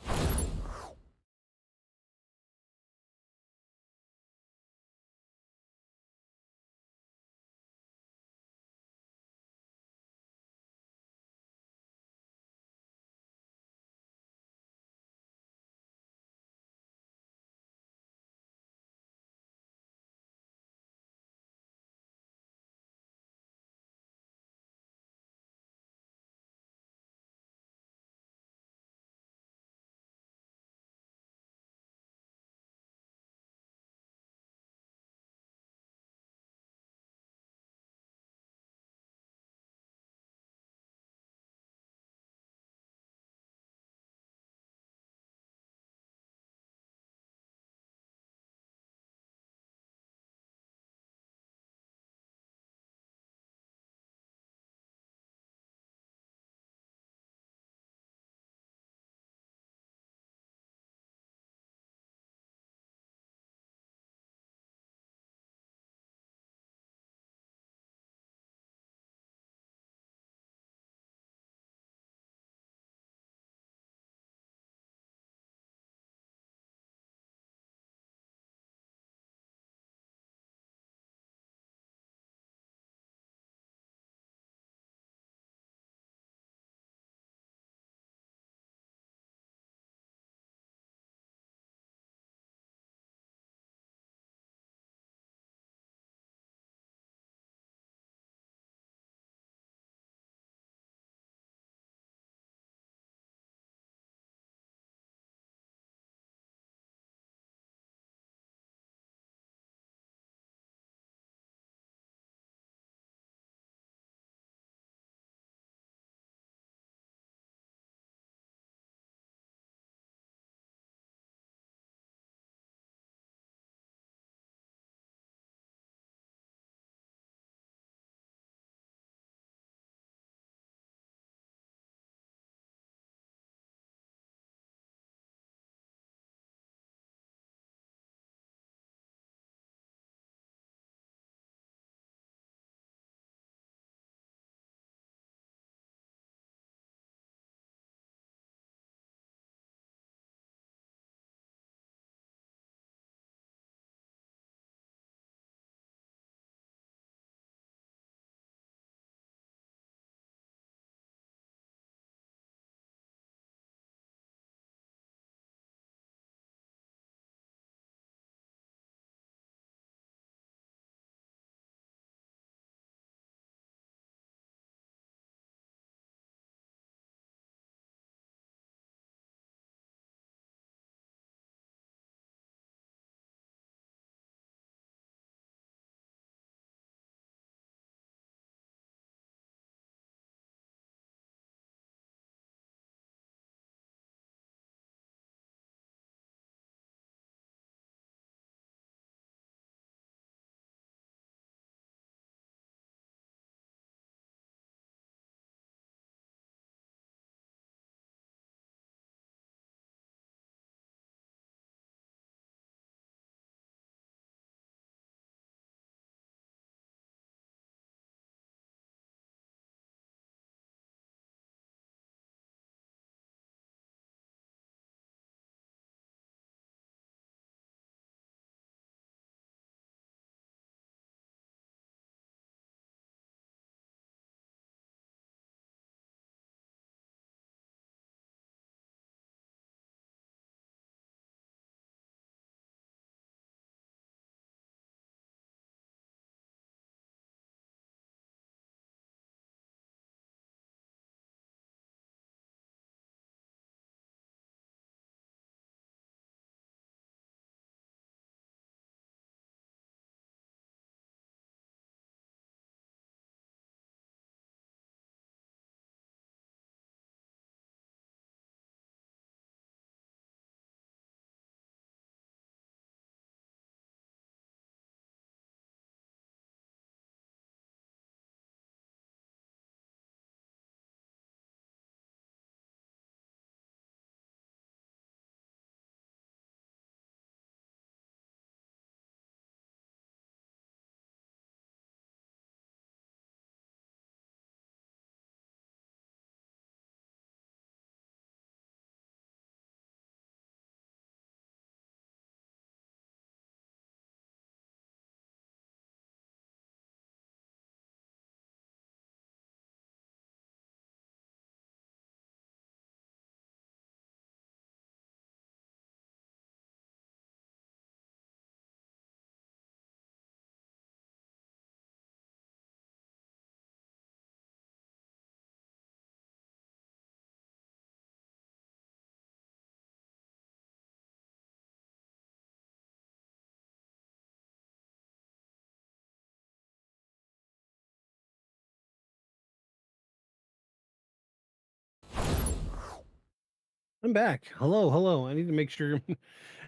I'm back. Hello, hello. I need to make sure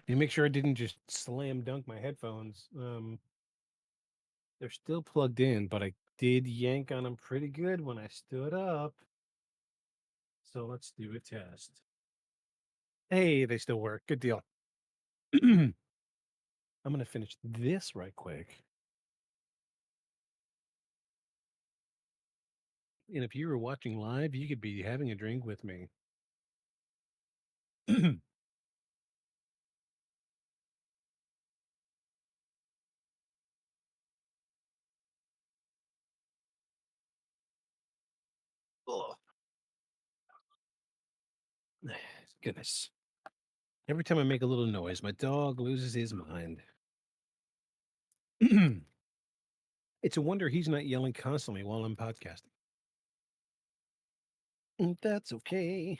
make sure I didn't just slam dunk my headphones. They're still plugged in, but I did yank on them pretty good when I stood up. So let's do a test. Hey, they still work. Good deal. I'm gonna finish this right quick. And if you were watching live, you could be having a drink with me. Oh, goodness. Every time I make a little noise, my dog loses his mind. It's a wonder he's not yelling constantly while I'm podcasting. That's okay.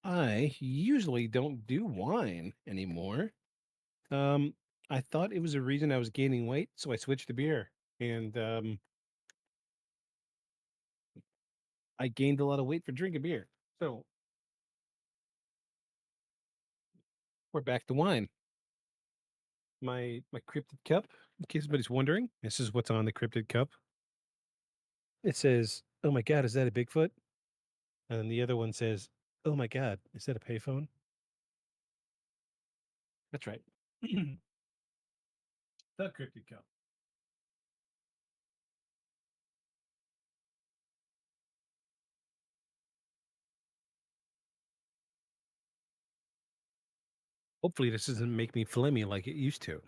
I usually don't do wine anymore. Um, I thought it was a reason I was gaining weight, so I switched to beer. And I gained a lot of weight for drinking beer. So we're back to wine. My cryptid cup, in case anybody's wondering, this is what's on the cryptid cup. It says, "Oh my God, is that a Bigfoot?" And then the other one says, "Oh my God, is that a payphone?" That's right. The cryptid cup. Hopefully, this doesn't make me phlegmy like it used to.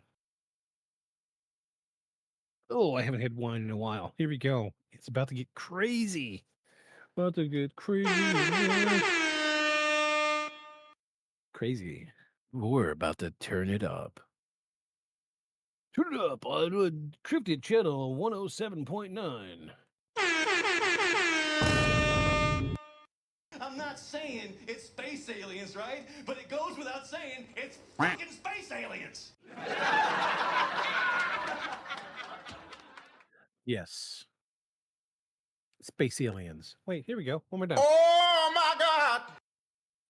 Oh, I haven't had wine in a while. Here we go. It's about to get crazy. About to get crazy. Crazy. We're about to turn it up. Turn it up on Cryptid Channel 107.9. I'm not saying it's space aliens, right? But it goes without saying it's fucking space aliens. Yes. Space aliens. Wait, here we go. One more time. Oh my God!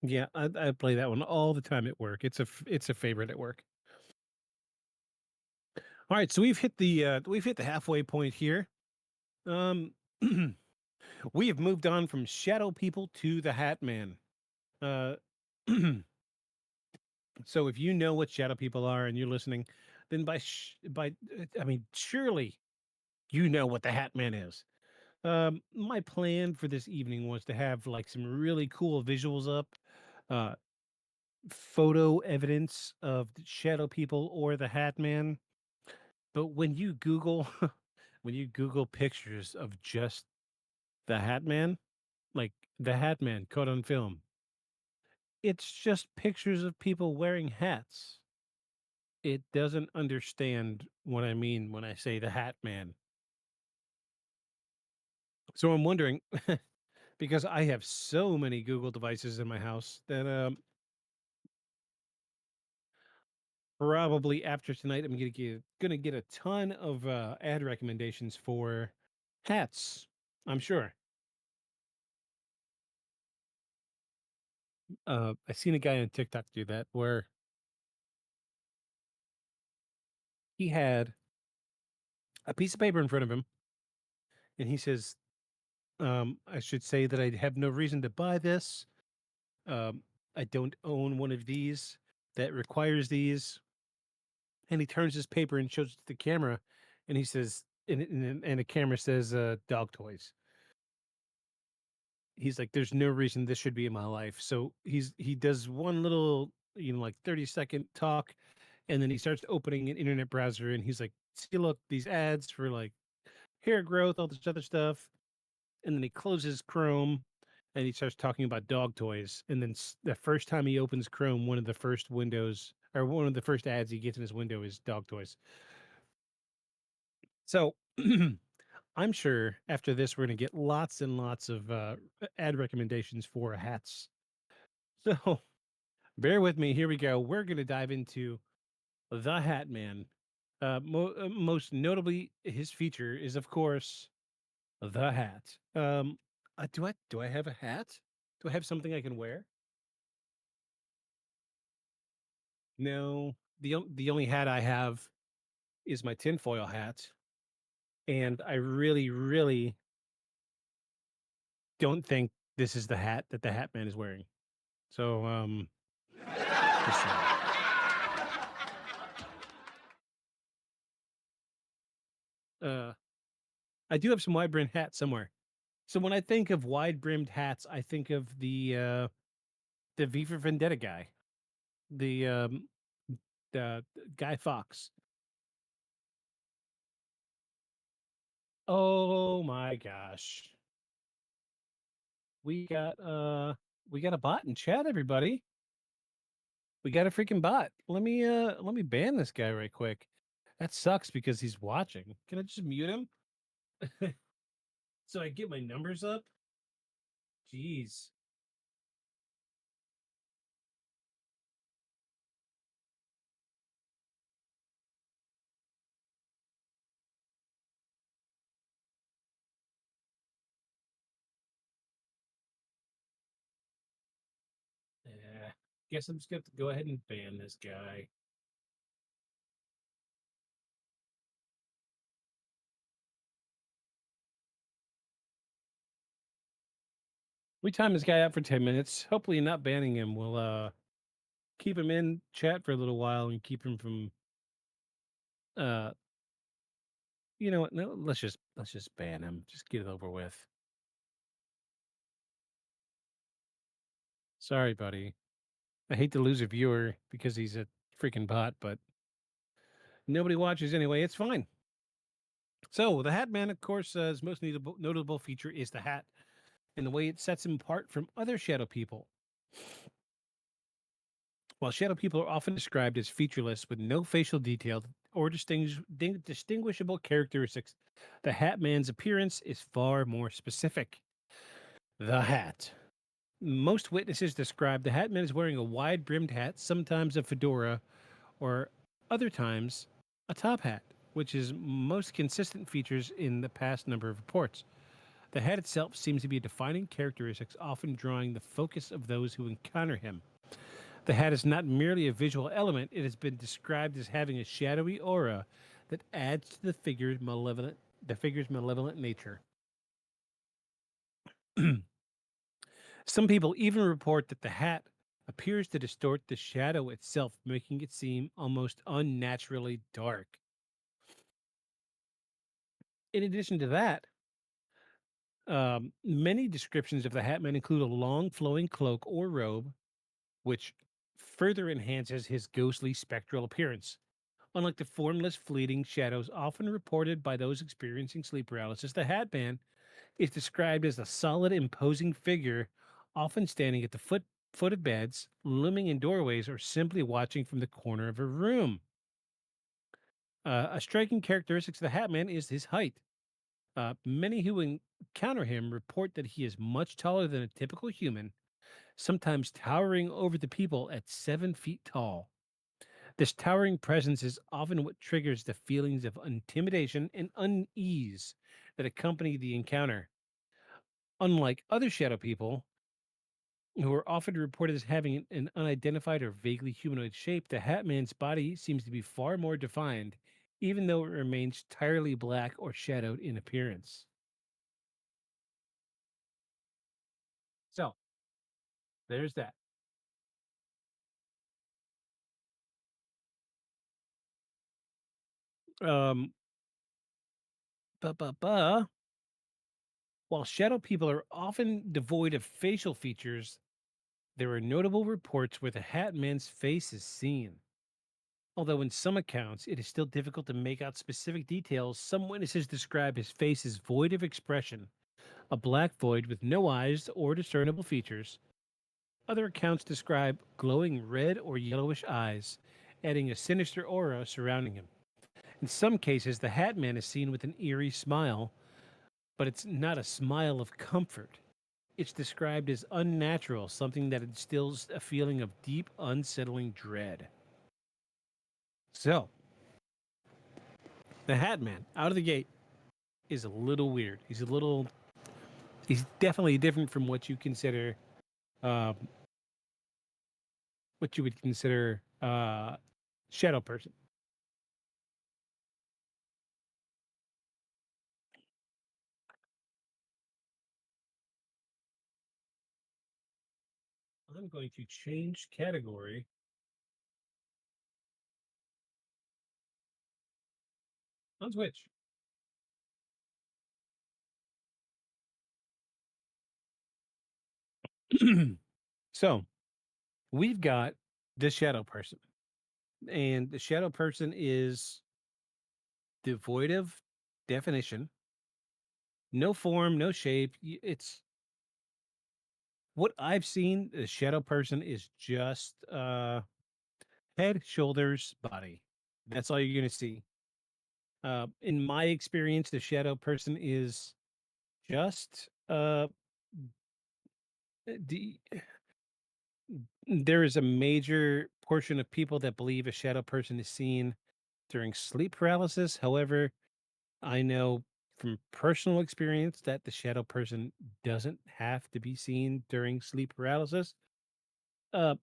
Yeah, I play that one all the time at work. It's a favorite at work. All right, so we've hit the halfway point here. Um, we have moved on from Shadow People to the Hat Man. Uh, so if you know what Shadow People are and you're listening, then I mean, surely you know what the Hat Man is. My plan for this evening was to have like some really cool visuals up, uh, photo evidence of the Shadow People or the Hat Man. But when you Google, when you Google pictures of just the Hat Man, like the Hat Man caught on film, it's just pictures of people wearing hats. It doesn't understand what I mean when I say the Hat Man. So I'm wondering, because I have so many Google devices in my house that probably after tonight I'm gonna get a ton of ad recommendations for hats. I'm sure. I seen a guy on TikTok do that where he had a piece of paper in front of him and he says, I should say that I have no reason to buy this. Um, I don't own one of these that requires these. And he turns his paper and shows it to the camera, and he says, and the camera says, "Dog toys." He's like, "There's no reason this should be in my life." So he does one little, like 30-second talk, and then he starts opening an internet browser, and he's like, "See, look, these ads for like hair growth, all this other stuff." And then he closes Chrome, and he starts talking about dog toys. And then the first time he opens Chrome, one of the first windows or one of the first ads he gets in his window is dog toys. So I'm sure after this, we're going to get lots and lots of ad recommendations for hats. So bear with me. Here we go. We're going to dive into the Hat Man. Most notably, his feature is, of course, the hat. Do I have a hat? Do I have something I can wear? No. The only hat I have is my tinfoil hat, and I really, really don't think this is the hat that the Hat Man is wearing. So, just saying. Uh, I do have some wide brimmed hats somewhere. So when I think of wide brimmed hats, I think of the V for Vendetta guy, the the Guy Fox. Oh my gosh. We got we got a bot in chat, everybody. We got a freaking bot. Let me ban this guy right quick. That sucks because he's watching. Can I just mute him so I get my numbers up? Jeez. Yeah. Guess I'm just gonna have to go ahead and ban this guy. We time this guy out for 10 minutes. Hopefully not banning him will keep him in chat for a little while and keep him from uh you know what? No, let's just ban him. Just get it over with. Sorry, buddy. I hate to lose a viewer because he's a freaking bot, but nobody watches anyway. It's fine. So the Hat Man, of course, his most notable feature is the hat and the way it sets him apart from other shadow people. While shadow people are often described as featureless with no facial detail or distinguishable characteristics, the Hat Man's appearance is far more specific. The hat. Most witnesses describe the Hat Man as wearing a wide brimmed hat, sometimes a fedora, or other times a top hat, which is most consistent features in the past number of reports. The hat itself seems to be a defining characteristic, often drawing the focus of those who encounter him. The hat is not merely a visual element, it has been described as having a shadowy aura that adds to the figure's malevolent nature. Some people even report that the hat appears to distort the shadow itself, making it seem almost unnaturally dark. In addition to that, many descriptions of the Hat Man include a long flowing cloak or robe, which further enhances his ghostly spectral appearance. Unlike the formless, fleeting shadows often reported by those experiencing sleep paralysis, the Hat Man is described as a solid, imposing figure, often standing at the foot of beds, looming in doorways, or simply watching from the corner of a room. A striking characteristic of the Hat Man is his height. Many who encounter him report that he is much taller than a typical human, sometimes towering over the people at 7 feet tall. This towering presence is often what triggers the feelings of intimidation and unease that accompany the encounter. Unlike other shadow people, who are often reported as having an unidentified or vaguely humanoid shape, the Hat Man's body seems to be far more defined, even though it remains entirely black or shadowed in appearance. So, there's that. Um, ba. While shadow people are often devoid of facial features, there are notable reports where the Hat Man's face is seen. Although in some accounts it is still difficult to make out specific details, some witnesses describe his face as void of expression, a black void with no eyes or discernible features. Other accounts describe glowing red or yellowish eyes, adding a sinister aura surrounding him. In some cases, the Hat Man is seen with an eerie smile, but it's not a smile of comfort. It's described as unnatural, something that instills a feeling of deep, unsettling dread. So, the Hat Man, out of the gate, is a little weird. He's definitely different from what you consider um, what you would consider shadow person. I'm going to change category. On Twitch. So we've got the shadow person, and the shadow person is devoid of definition, no form, no shape. It's what I've seen. The shadow person is just head, shoulders, body. That's all you're going to see. In my experience, the shadow person is just the there is a major portion of people that believe a shadow person is seen during sleep paralysis. However, I know from personal experience that the shadow person doesn't have to be seen during sleep paralysis. Uh,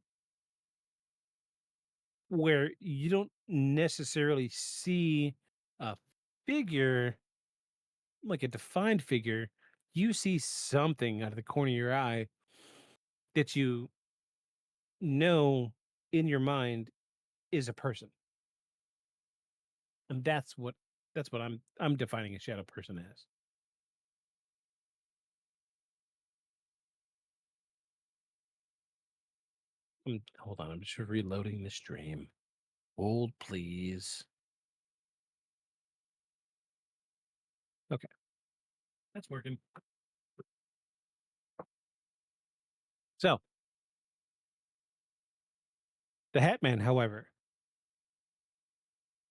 where you don't necessarily see a figure, like a defined figure, you see something out of the corner of your eye that you know in your mind is a person. And that's what I'm defining a shadow person as. Hold on, I'm just reloading the stream. Hold, please. Okay, that's working. So, the Hat Man, however,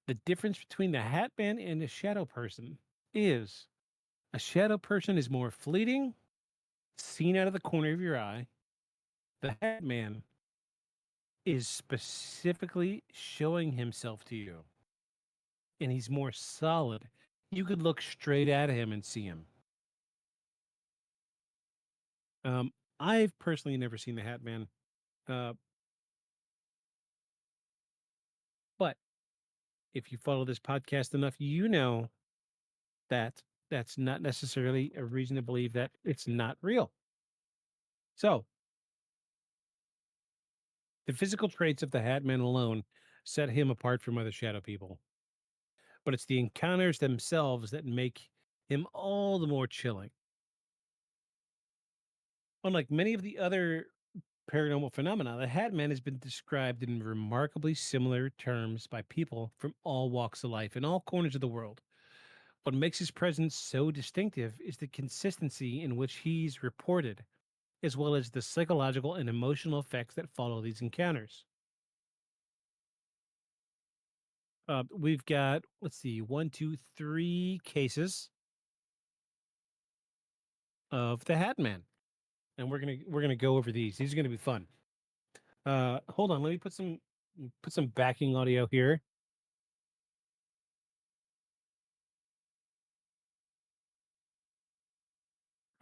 the difference between the Hat Man and the shadow person is a shadow person is more fleeting, seen out of the corner of your eye. The Hat Man is specifically showing himself to you, and he's more solid. You could look straight at him and see him. Um, I've personally never seen the Hat Man, uh, but if you follow this podcast enough, you know that that's not necessarily a reason to believe that it's not real. So, the physical traits of the Hat Man alone set him apart from other shadow people, but it's the encounters themselves that make him all the more chilling. Unlike many of the other paranormal phenomena, the Hat Man has been described in remarkably similar terms by people from all walks of life in all corners of the world. What makes his presence so distinctive is the consistency in which he's reported, as well as the psychological and emotional effects that follow these encounters. We've got, let's see, one, two, three cases of the Hat Man, and we're gonna go over these. These are gonna be fun. Hold on, let me put some backing audio here.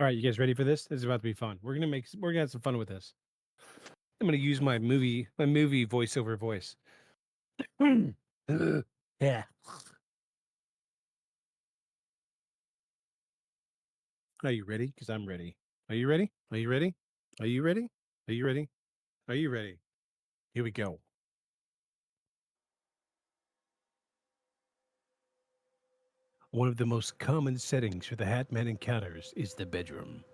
All right, you guys ready for this? This is about to be fun. We're gonna have some fun with this. I'm gonna use my movie voiceover voice. Yeah. Are you ready? Because I'm ready. Are you ready? Are you ready? Are you ready? Are you ready? Are you ready? Here we go. One of the most common settings for the Hat Man encounters is the bedroom,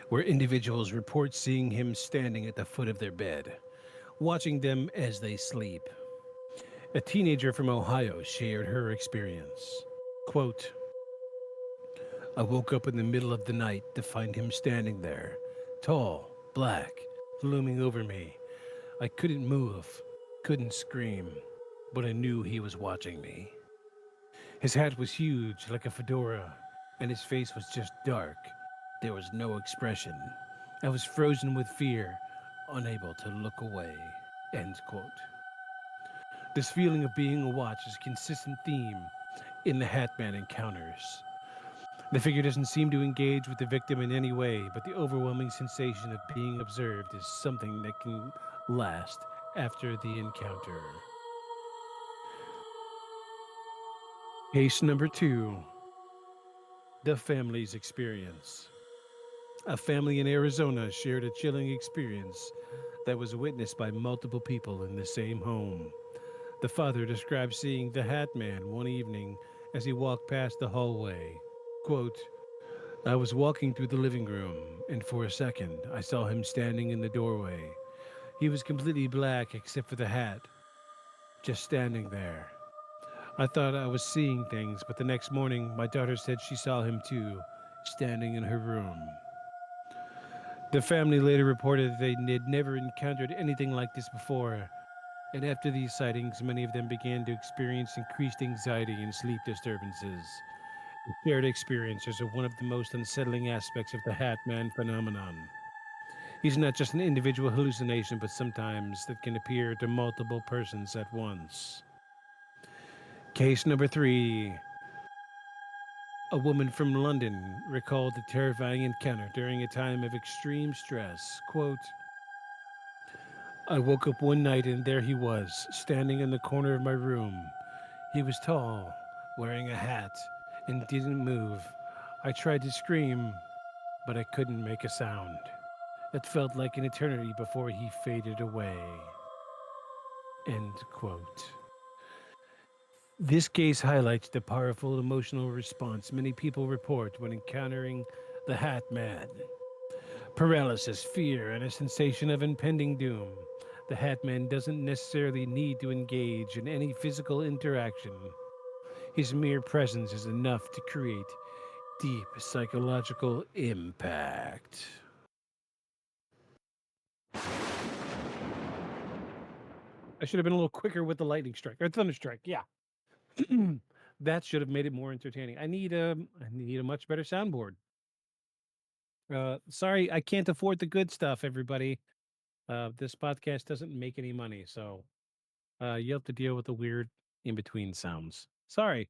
where individuals report seeing him standing at the foot of their bed, watching them as they sleep. A teenager from Ohio shared her experience. Quote, I woke up in the middle of the night to find him standing there, tall, black, looming over me. I couldn't move, couldn't scream, but I knew he was watching me. His hat was huge, like a fedora, and his face was just dark. There was no expression. I was frozen with fear, unable to look away. End quote. This feeling of being watched is a consistent theme in the Hat Man encounters. The figure doesn't seem to engage with the victim in any way, but the overwhelming sensation of being observed is something that can last after the encounter. Case number 2, the family's experience. A family in Arizona shared a chilling experience that was witnessed by multiple people in the same home. The father described seeing the Hat Man one evening as he walked past the hallway. Quote, I was walking through the living room, and for a second I saw him standing in the doorway. He was completely black except for the hat, just standing there. I thought I was seeing things, but the next morning my daughter said she saw him too, standing in her room. The family later reported that they had never encountered anything like this before, and after these sightings, many of them began to experience increased anxiety and sleep disturbances. The shared experiences are one of the most unsettling aspects of the Hat Man phenomenon. He's not just an individual hallucination, but sometimes that can appear to multiple persons at once. Case number 3. A woman from London recalled a terrifying encounter during a time of extreme stress. Quote, I woke up one night and there he was, standing in the corner of my room. He was tall, wearing a hat, and didn't move. I tried to scream, but I couldn't make a sound. It felt like an eternity before he faded away. End quote. This case highlights the powerful emotional response many people report when encountering the Hat Man. Paralysis, fear, and a sensation of impending doom. The Hat Man doesn't necessarily need to engage in any physical interaction. His mere presence is enough to create deep psychological impact. I should have been a little quicker with the lightning strike or thunder strike. Yeah. That should have made it more entertaining. I need a much better soundboard. Sorry, I can't afford the good stuff, everybody. This podcast doesn't make any money, so you have to deal with the weird in between sounds. Sorry.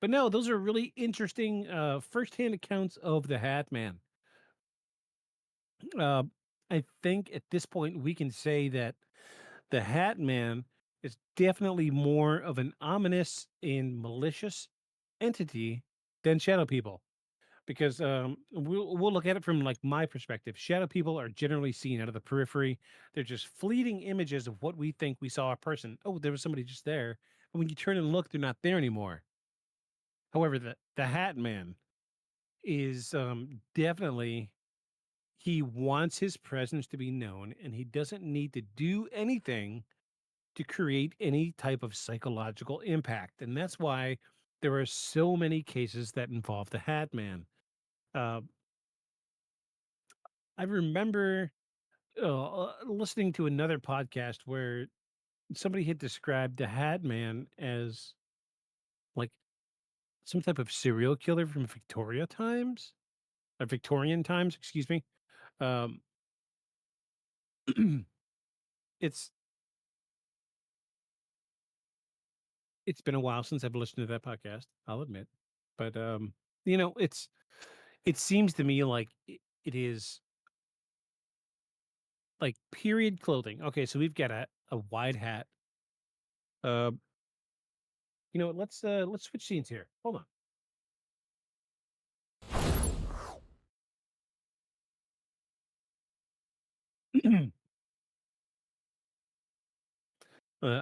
But no, those are really interesting firsthand accounts of the Hat Man. Uh, I think at this point we can say that the Hat Man is definitely more of an ominous and malicious entity than shadow people. Because we'll look at it from like my perspective. Shadow people are generally seen out of the periphery. They're just fleeting images of what we think we saw a person. Oh, there was somebody just there. And when you turn and look, they're not there anymore. However, the Hat Man is definitely he wants his presence to be known, and he doesn't need to do anything to create any type of psychological impact. And that's why there are so many cases that involve the Hat Man. Uh, I remember listening to another podcast where somebody had described the Hat Man as like some type of serial killer from Victoria times, or Victorian times, excuse me. Um, it's it's been a while since I've listened to that podcast. I'll admit, but it seems to me like it is like period clothing. Okay, so we've got a wide hat. Uh, let's switch scenes here. Hold on.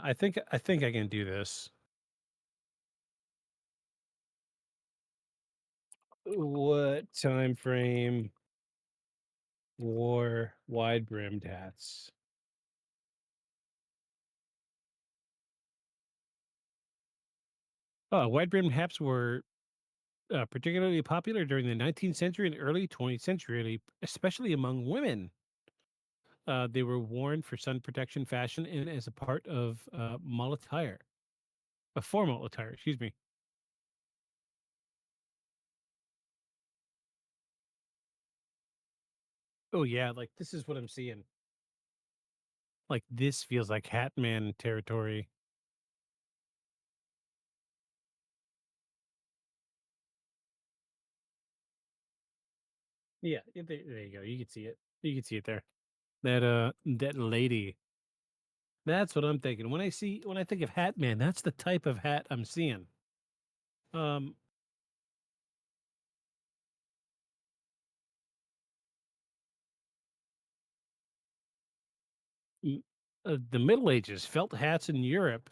I think I can do this. What time frame wore wide brimmed hats? Wide brimmed hats were particularly popular during the 19th century and early 20th century, especially among women. They were worn for sun protection, fashion, and as a part of mall attire, a formal attire. Excuse me. Oh yeah, like this is what I'm seeing. Like this feels like Hat Man territory. Yeah, there you go. You can see it. You can see it there. That lady. That's what I'm thinking. When I think of Hat Man, that's the type of hat I'm seeing. Um, Mm, the Middle Ages, felt hats in Europe.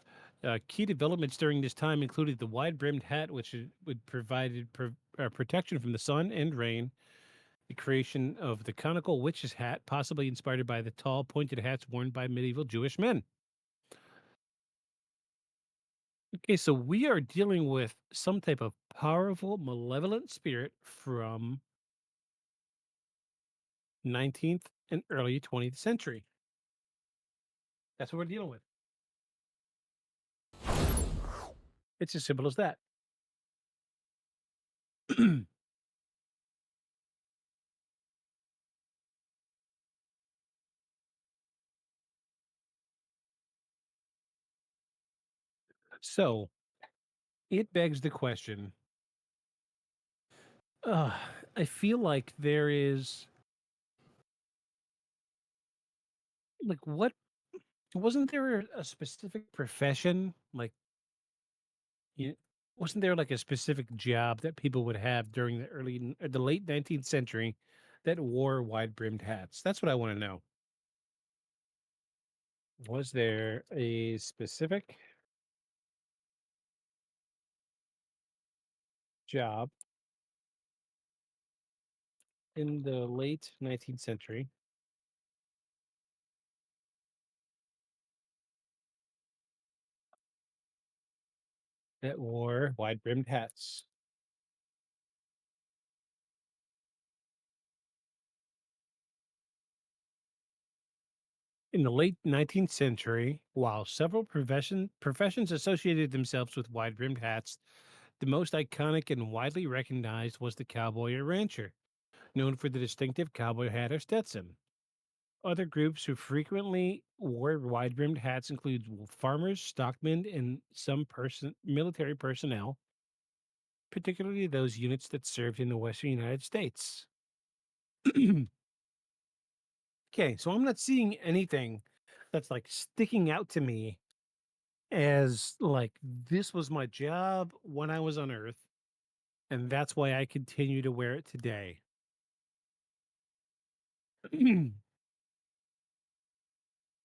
Key developments during this time included the wide-brimmed hat, which would provided protection from the sun and rain. The creation of the conical witch's hat, possibly inspired by the tall, pointed hats worn by medieval Jewish men. Okay, so we are dealing with some type of powerful, malevolent spirit from 19th and early 20th century. That's what we're dealing with. It's as simple as that. So it begs the question. Uh, I feel like there is like what wasn't there a specific profession? Like you wasn't there like a specific job that people would have during the late 19th century that wore wide brimmed hats? That's what I want to know. Was there a specific job in the late 19th century that wore wide brimmed hats? In the late 19th century, while several professions associated themselves with wide brimmed hats, the most iconic and widely recognized was the cowboy or rancher, known for the distinctive cowboy hat or Stetson. Other groups who frequently wore wide brimmed hats include farmers, stockmen, and some military personnel, particularly those units that served in the Western United States. Okay, so I'm not seeing anything that's like sticking out to me as like this was my job when I was on Earth, and that's why I continue to wear it today.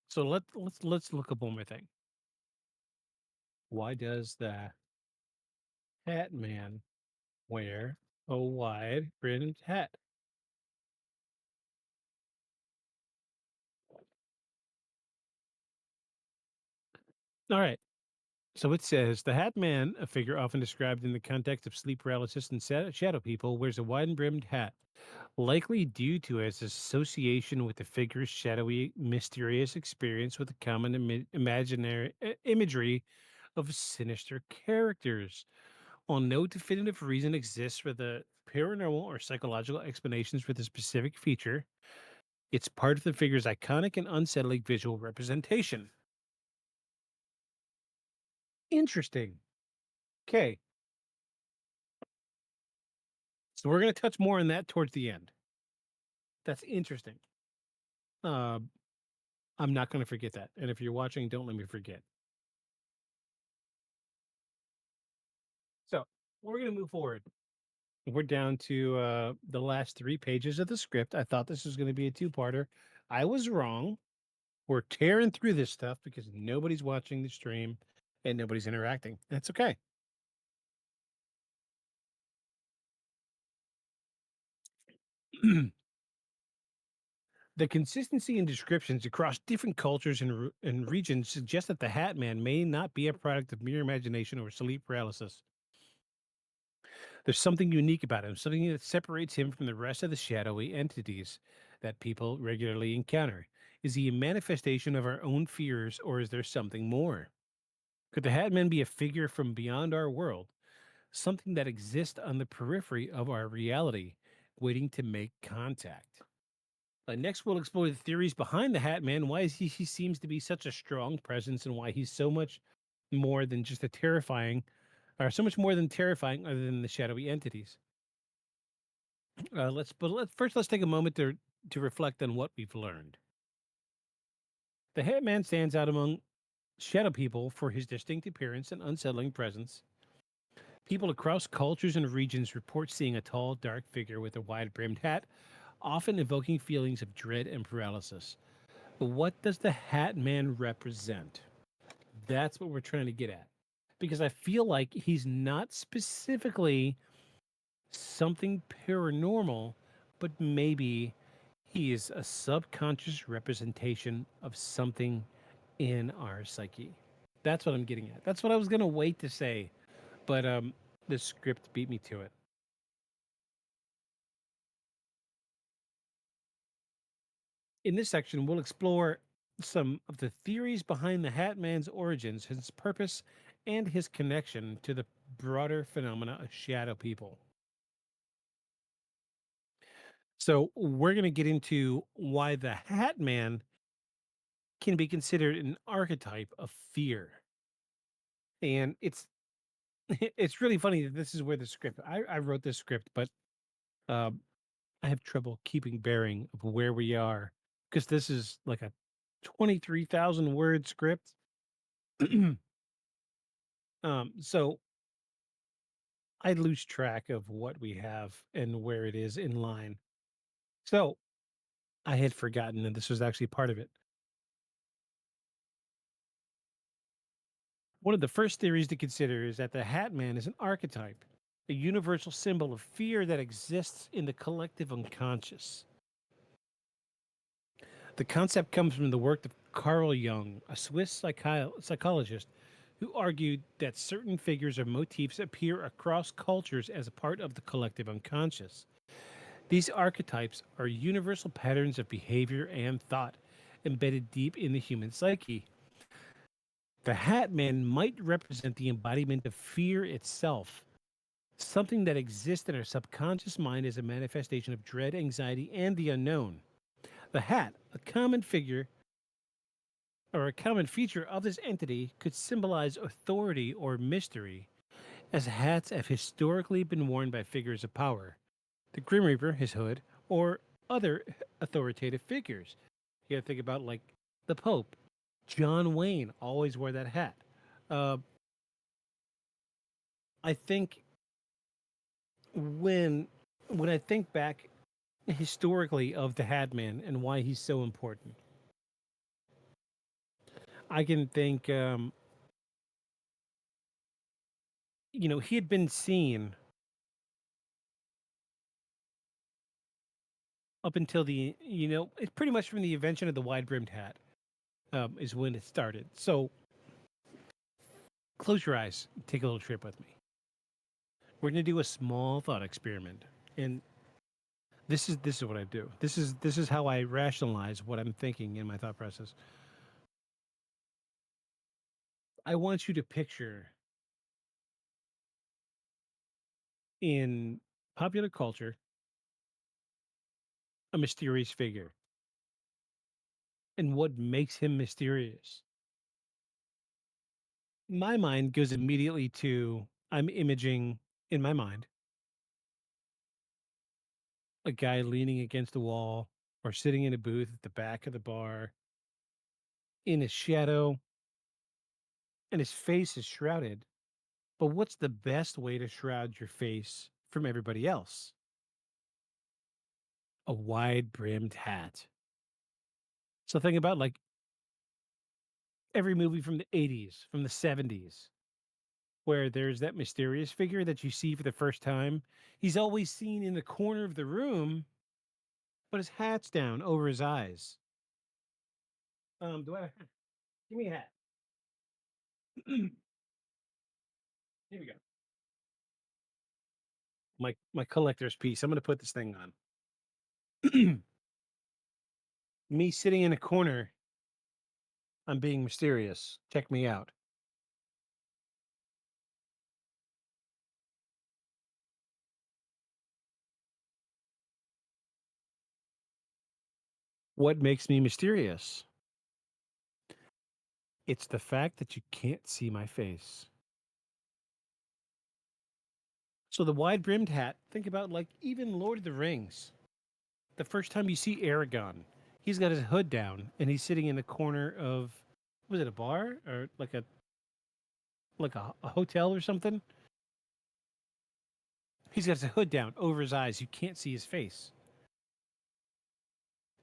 So let's look up one more thing. Why does the Hat Man wear a wide brimmed hat? All right. So it says the Hat Man, a figure often described in the context of sleep paralysis and shadow people, wears a wide brimmed hat, likely due to its association with the figure's shadowy, mysterious experience with the common imaginary imagery of sinister characters. While no definitive reason exists for the paranormal or psychological explanations for the specific feature, it's part of the figure's iconic and unsettling visual representation. Interesting. Okay, so we're going to touch more on that towards the end. That's interesting. Uh, I'm not going to forget that. And if you're watching, don't let me forget. So we're going to move forward. We're down to the last 3 pages of the script. I thought this was going to be a two-parter. I was wrong. We're tearing through this stuff because nobody's watching the stream and nobody's interacting. That's okay. The consistency in descriptions across different cultures and regions suggests that the Hat Man may not be a product of mere imagination or sleep paralysis. There's something unique about him, something that separates him from the rest of the shadowy entities that people regularly encounter. Is he a manifestation of our own fears, or is there something more? Could the Hat Man be a figure from beyond our world, something that exists on the periphery of our reality, waiting to make contact? Next, we'll explore the theories behind the Hat Man, why he seems to be such a strong presence, and why he's so much more than just a terrifying, or so much more than terrifying other than the shadowy entities. Let's take a moment to reflect on what we've learned. The Hitman stands out among shadow people for his distinct appearance and unsettling presence. People across cultures and regions report seeing a tall, dark figure with a wide brimmed hat, often evoking feelings of dread and paralysis. But what does the Hat Man represent? That's what we're trying to get at. Because I feel like he's not specifically something paranormal, but maybe he is a subconscious representation of something in our psyche. That's what I'm getting at. That's what I was going to wait to say, but the script beat me to it. In this section, we'll explore some of the theories behind the Hat Man's origins, his purpose, and his connection to the broader phenomena of shadow people. So, we're going to get into why the Hat Man can be considered an archetype of fear. And it's really funny that this is where the script I wrote this script, but um, I have trouble keeping bearing of where we are because this is like a 23,000 word script. So I lose track of what we have and where it is in line. So I had forgotten that this was actually part of it. One of the first theories to consider is that the Hat Man is an archetype, a universal symbol of fear that exists in the collective unconscious. The concept comes from the work of Carl Jung, a Swiss psychologist who argued that certain figures or motifs appear across cultures as a part of the collective unconscious. These archetypes are universal patterns of behavior and thought embedded deep in the human psyche. The Hat Man might represent the embodiment of fear itself, something that exists in our subconscious mind as a manifestation of dread, anxiety, and the unknown. The hat, a common figure or a common feature of this entity, could symbolize authority or mystery, as hats have historically been worn by figures of power. The Grim Reaper, his hood, or other authoritative figures. You gotta think about like the Pope. John Wayne always wore that hat. Uh, I think when when I think back historically of the Hat Man and why he's so important, I can think, he had been seen up until it's pretty much from the invention of the wide brimmed hat is when it started. So close your eyes, take a little trip with me. We're going to do a small thought experiment, and this is what I do. This is how I rationalize what I'm thinking in my thought process. I want you to picture in popular culture a mysterious figure and what makes him mysterious. My mind goes immediately to I'm imaging in my mind a guy leaning against a wall or sitting in a booth at the back of the bar in a shadow and his face is shrouded. But what's the best way to shroud your face from everybody else? A wide brimmed hat. So think about like every movie from the 80s, from the 70s, where there's that mysterious figure that you see for the first time. He's always seen in the corner of the room, but his hat's down over his eyes. Do I have a hat? Give me a hat. Here we go. My collector's piece. I'm gonna put this thing on. Me sitting in a corner, I'm being mysterious. Check me out. What makes me mysterious? It's the fact that you can't see my face. So the wide brimmed hat, think about like even Lord of the Rings. The first time you see Aragon, he's got his hood down and he's sitting in the corner of, was it a bar or like a hotel or something? He's got his hood down over his eyes. You can't see his face.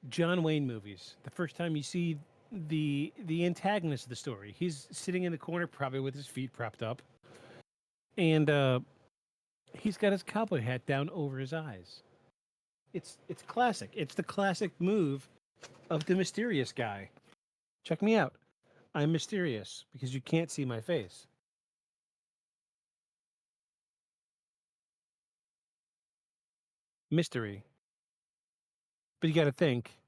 John Wayne movies. The first time you see the antagonist of the story, he's sitting in the corner, probably with his feet propped up, and he's got his cowboy hat down over his eyes. It's classic. It's the classic move of the mysterious guy. Check me out. I'm mysterious because you can't see my face. Mystery. But you got to think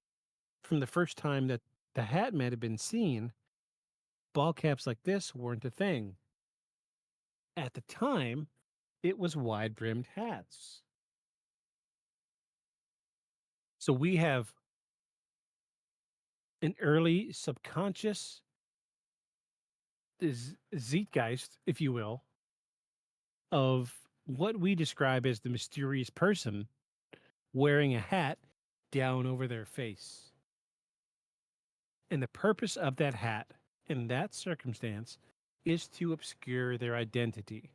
from the first time that the hat might have been seen, ball caps like this weren't a thing. At the time, it was wide brimmed hats. So we have an early subconscious zeitgeist, if you will, of what we describe as the mysterious person wearing a hat down over their face. And the purpose of that hat in that circumstance is to obscure their identity.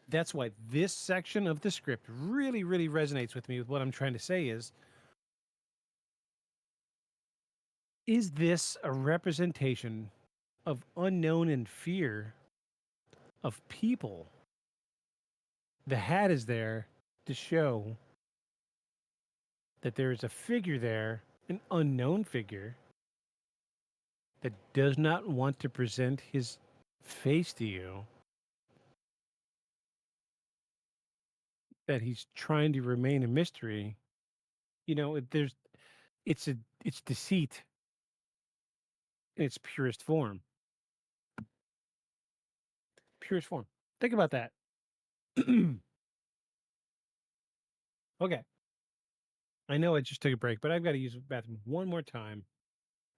That's why this section of the script really, really resonates with me with what I'm trying to say is this a representation of unknown and fear of people? The hat is there to show that there is a figure there, an unknown figure, that does not want to present his face to you, that he's trying to remain a mystery. You know, it's a it's deceit in its purest form. Purest form. Think about that. Okay. I know I just took a break, but I've got to use the bathroom one more time.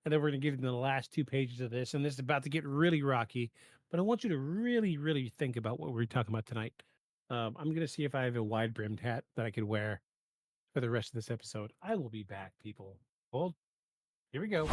And then we're going to get into the last 2 pages of this. And this is about to get really rocky. But I want you to really, really think about what we're talking about tonight. I'm going to see if I have a wide brimmed hat that I could wear for the rest of this episode. I will be back, people. Hold. Here we go.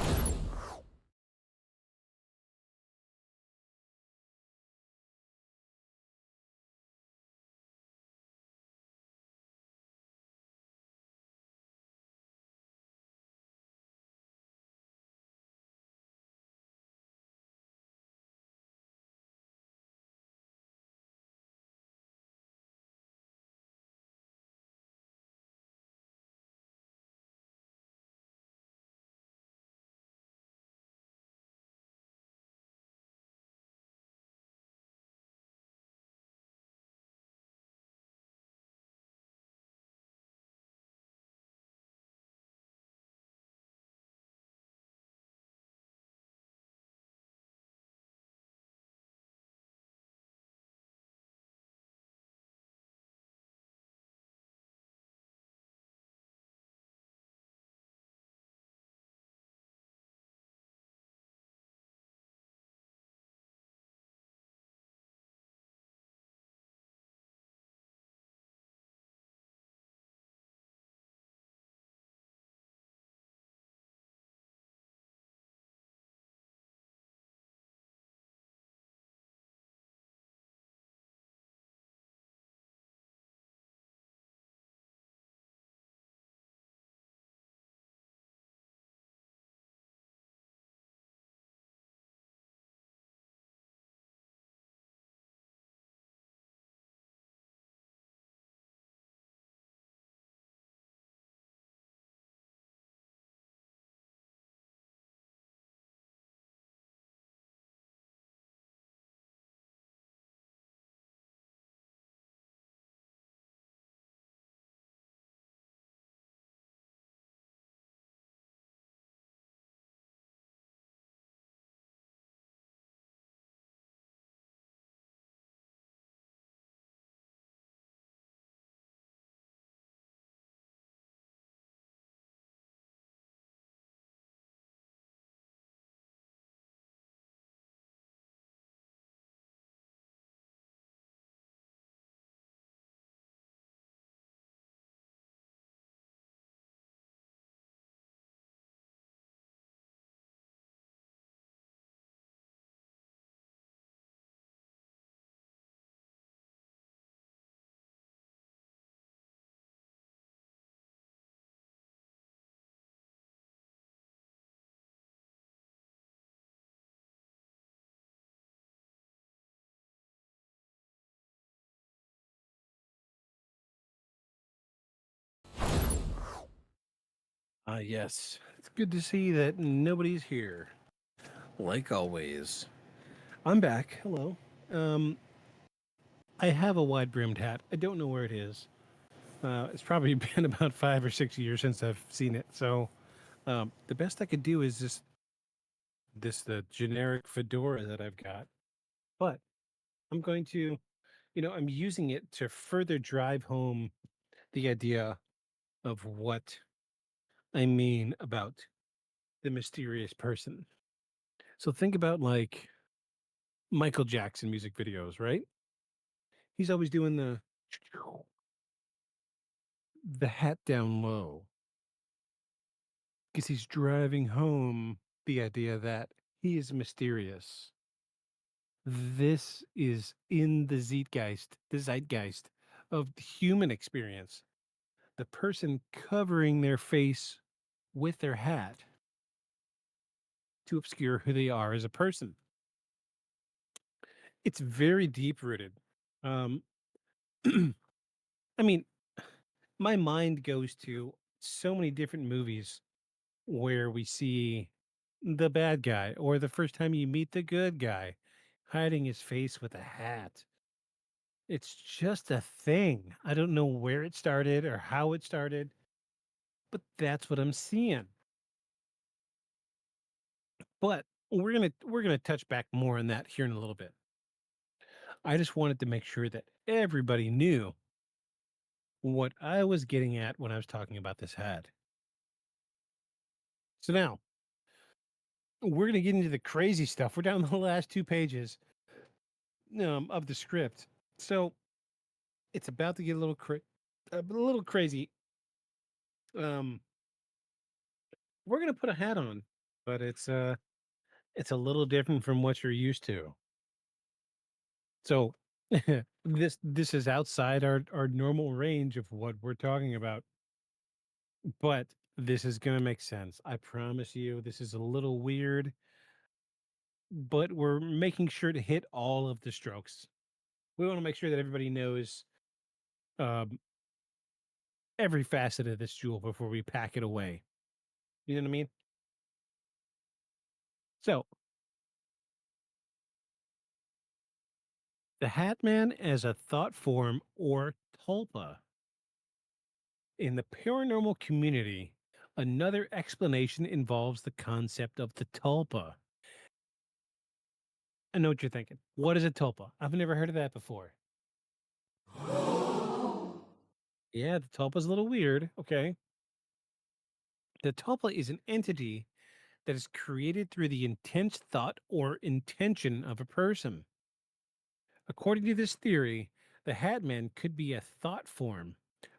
Ah, yes. It's good to see that nobody's here. Like always. I'm back. Hello. Um, I have a wide brimmed hat. I don't know where it is. It's probably been about 5 or 6 years since I've seen it. So the best I could do is the generic fedora that I've got. But I'm going to, I'm using it to further drive home the idea of what I mean about the mysterious person. So think about like Michael Jackson music videos, right? He's always doing the hat down low because he's driving home the idea that he is mysterious. This is in the zeitgeist of the human experience. The person covering their face with their hat to obscure who they are as a person. It's very deep rooted. Um, I mean, my mind goes to so many different movies where we see the bad guy or the first time you meet the good guy hiding his face with a hat. It's just a thing. I don't know where it started or how it started, but that's what I'm seeing. But we're gonna touch back more on that here in a little bit. I just wanted to make sure that everybody knew what I was getting at when I was talking about this hat. So now we're gonna get into the crazy stuff. We're down to the last 2 pages of the script. So it's about to get a little crazy. Um, we're gonna put a hat on, but it's a little different from what you're used to. So this is outside our normal range of what we're talking about, but this is gonna make sense. I promise you. This is a little weird, but we're making sure to hit all of the strokes. We want to make sure that everybody knows um, every facet of this jewel before we pack it away. You know what I mean? So the Hat Man as a thought form or tulpa. In the paranormal community, another explanation involves the concept of the tulpa. I know what you're thinking. What is a tulpa? I've never heard of that before. Yeah, the tulpa's a little weird. Okay. The tulpa is an entity that is created through the intense thought or intention of a person. According to this theory, the Hat Man could be a thought form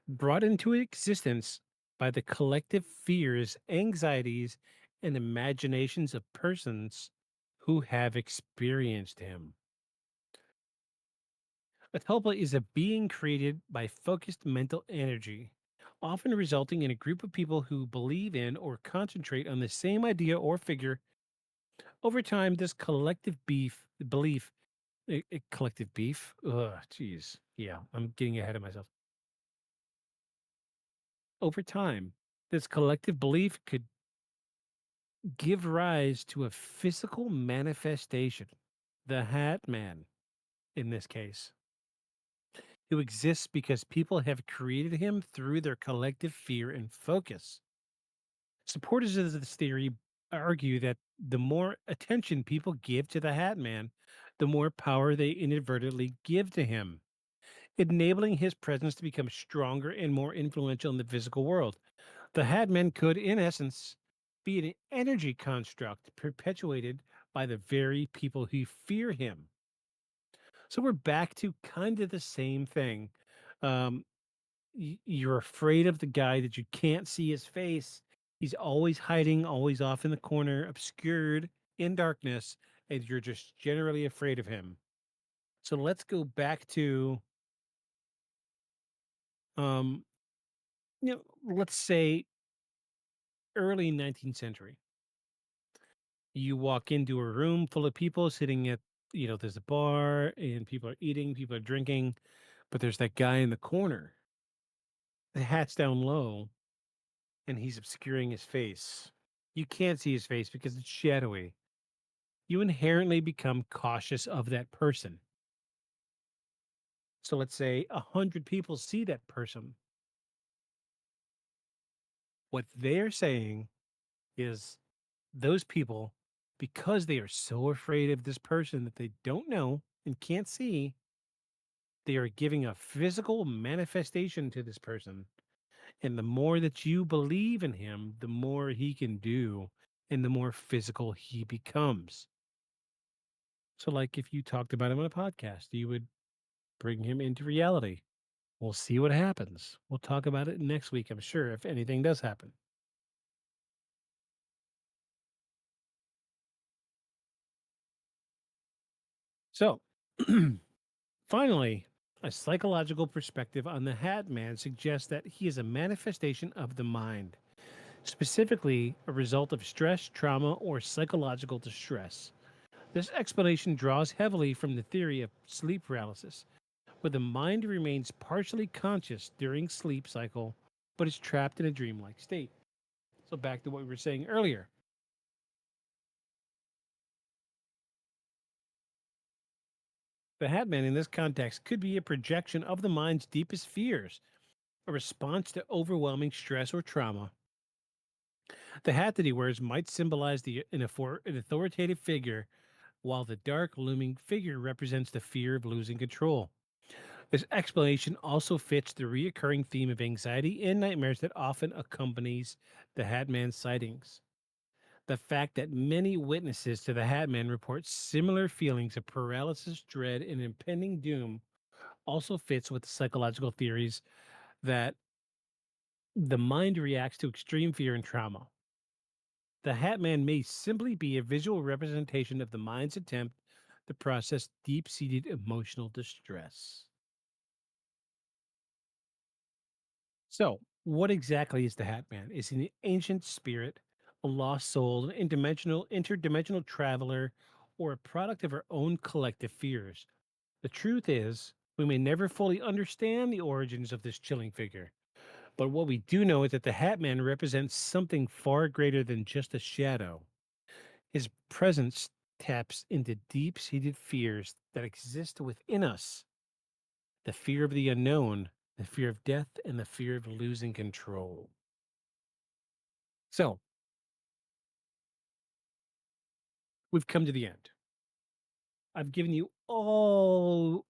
brought into existence by the collective fears, anxieties, and imaginations of persons who have experienced him. A tulpa is a being created by focused mental energy, often resulting in a group of people who believe in or concentrate on the same idea or figure. Over time, this belief, collective beef, ugh, jeez, yeah, I'm getting ahead of myself. Over time, this collective belief could give rise to a physical manifestation, the Hat Man, in this case, who exists because people have created him through their collective fear and focus. Supporters of this theory argue that the more attention people give to the Hat Man, the more power they inadvertently give to him, enabling his presence to become stronger and more influential in the physical world. The Hat Man could, in essence, be an energy construct perpetuated by the very people who fear him. So we're back to kind of the same thing. Um, you're afraid of the guy that you can't see his face. He's always hiding, always off in the corner, obscured in darkness, and you're just generally afraid of him. So let's go back to um, let's say early 19th century. You walk into a room full of people sitting at, there's a bar and people are eating, people are drinking, but there's that guy in the corner. The hat's down low and he's obscuring his face. You can't see his face because it's shadowy. You inherently become cautious of that person. So let's say 100 people see that person. What they're saying is those people, because they are so afraid of this person that they don't know and can't see, they are giving a physical manifestation to this person. And the more that you believe in him, the more he can do and the more physical he becomes. So, like if you talked about him on a podcast, you would bring him into reality. We'll see what happens. We'll talk about it next week, I'm sure, if anything does happen. So, finally, a psychological perspective on the Hat Man suggests that he is a manifestation of the mind, specifically a result of stress, trauma, or psychological distress. This explanation draws heavily from the theory of sleep paralysis, where the mind remains partially conscious during sleep cycle, but is trapped in a dreamlike state. So back to what we were saying earlier. The Hat Man in this context could be a projection of the mind's deepest fears, a response to overwhelming stress or trauma. The hat that he wears might symbolize an authoritative figure, while the dark, looming figure represents the fear of losing control. This explanation also fits the reoccurring theme of anxiety and nightmares that often accompanies the Hat Man sightings. The fact that many witnesses to the Hat Man report similar feelings of paralysis, dread, and impending doom also fits with the psychological theories that the mind reacts to extreme fear and trauma. The Hat Man may simply be a visual representation of the mind's attempt to process deep seated emotional distress. So, what exactly is the Hat Man? Is he an ancient spirit, a lost soul, an interdimensional traveler, or a product of our own collective fears? The truth is, we may never fully understand the origins of this chilling figure. But what we do know is that the Hat Man represents something far greater than just a shadow. His presence taps into deep seated fears that exist within us: the fear of the unknown, the fear of death, and the fear of losing control. So, we've come to the end. I've given you all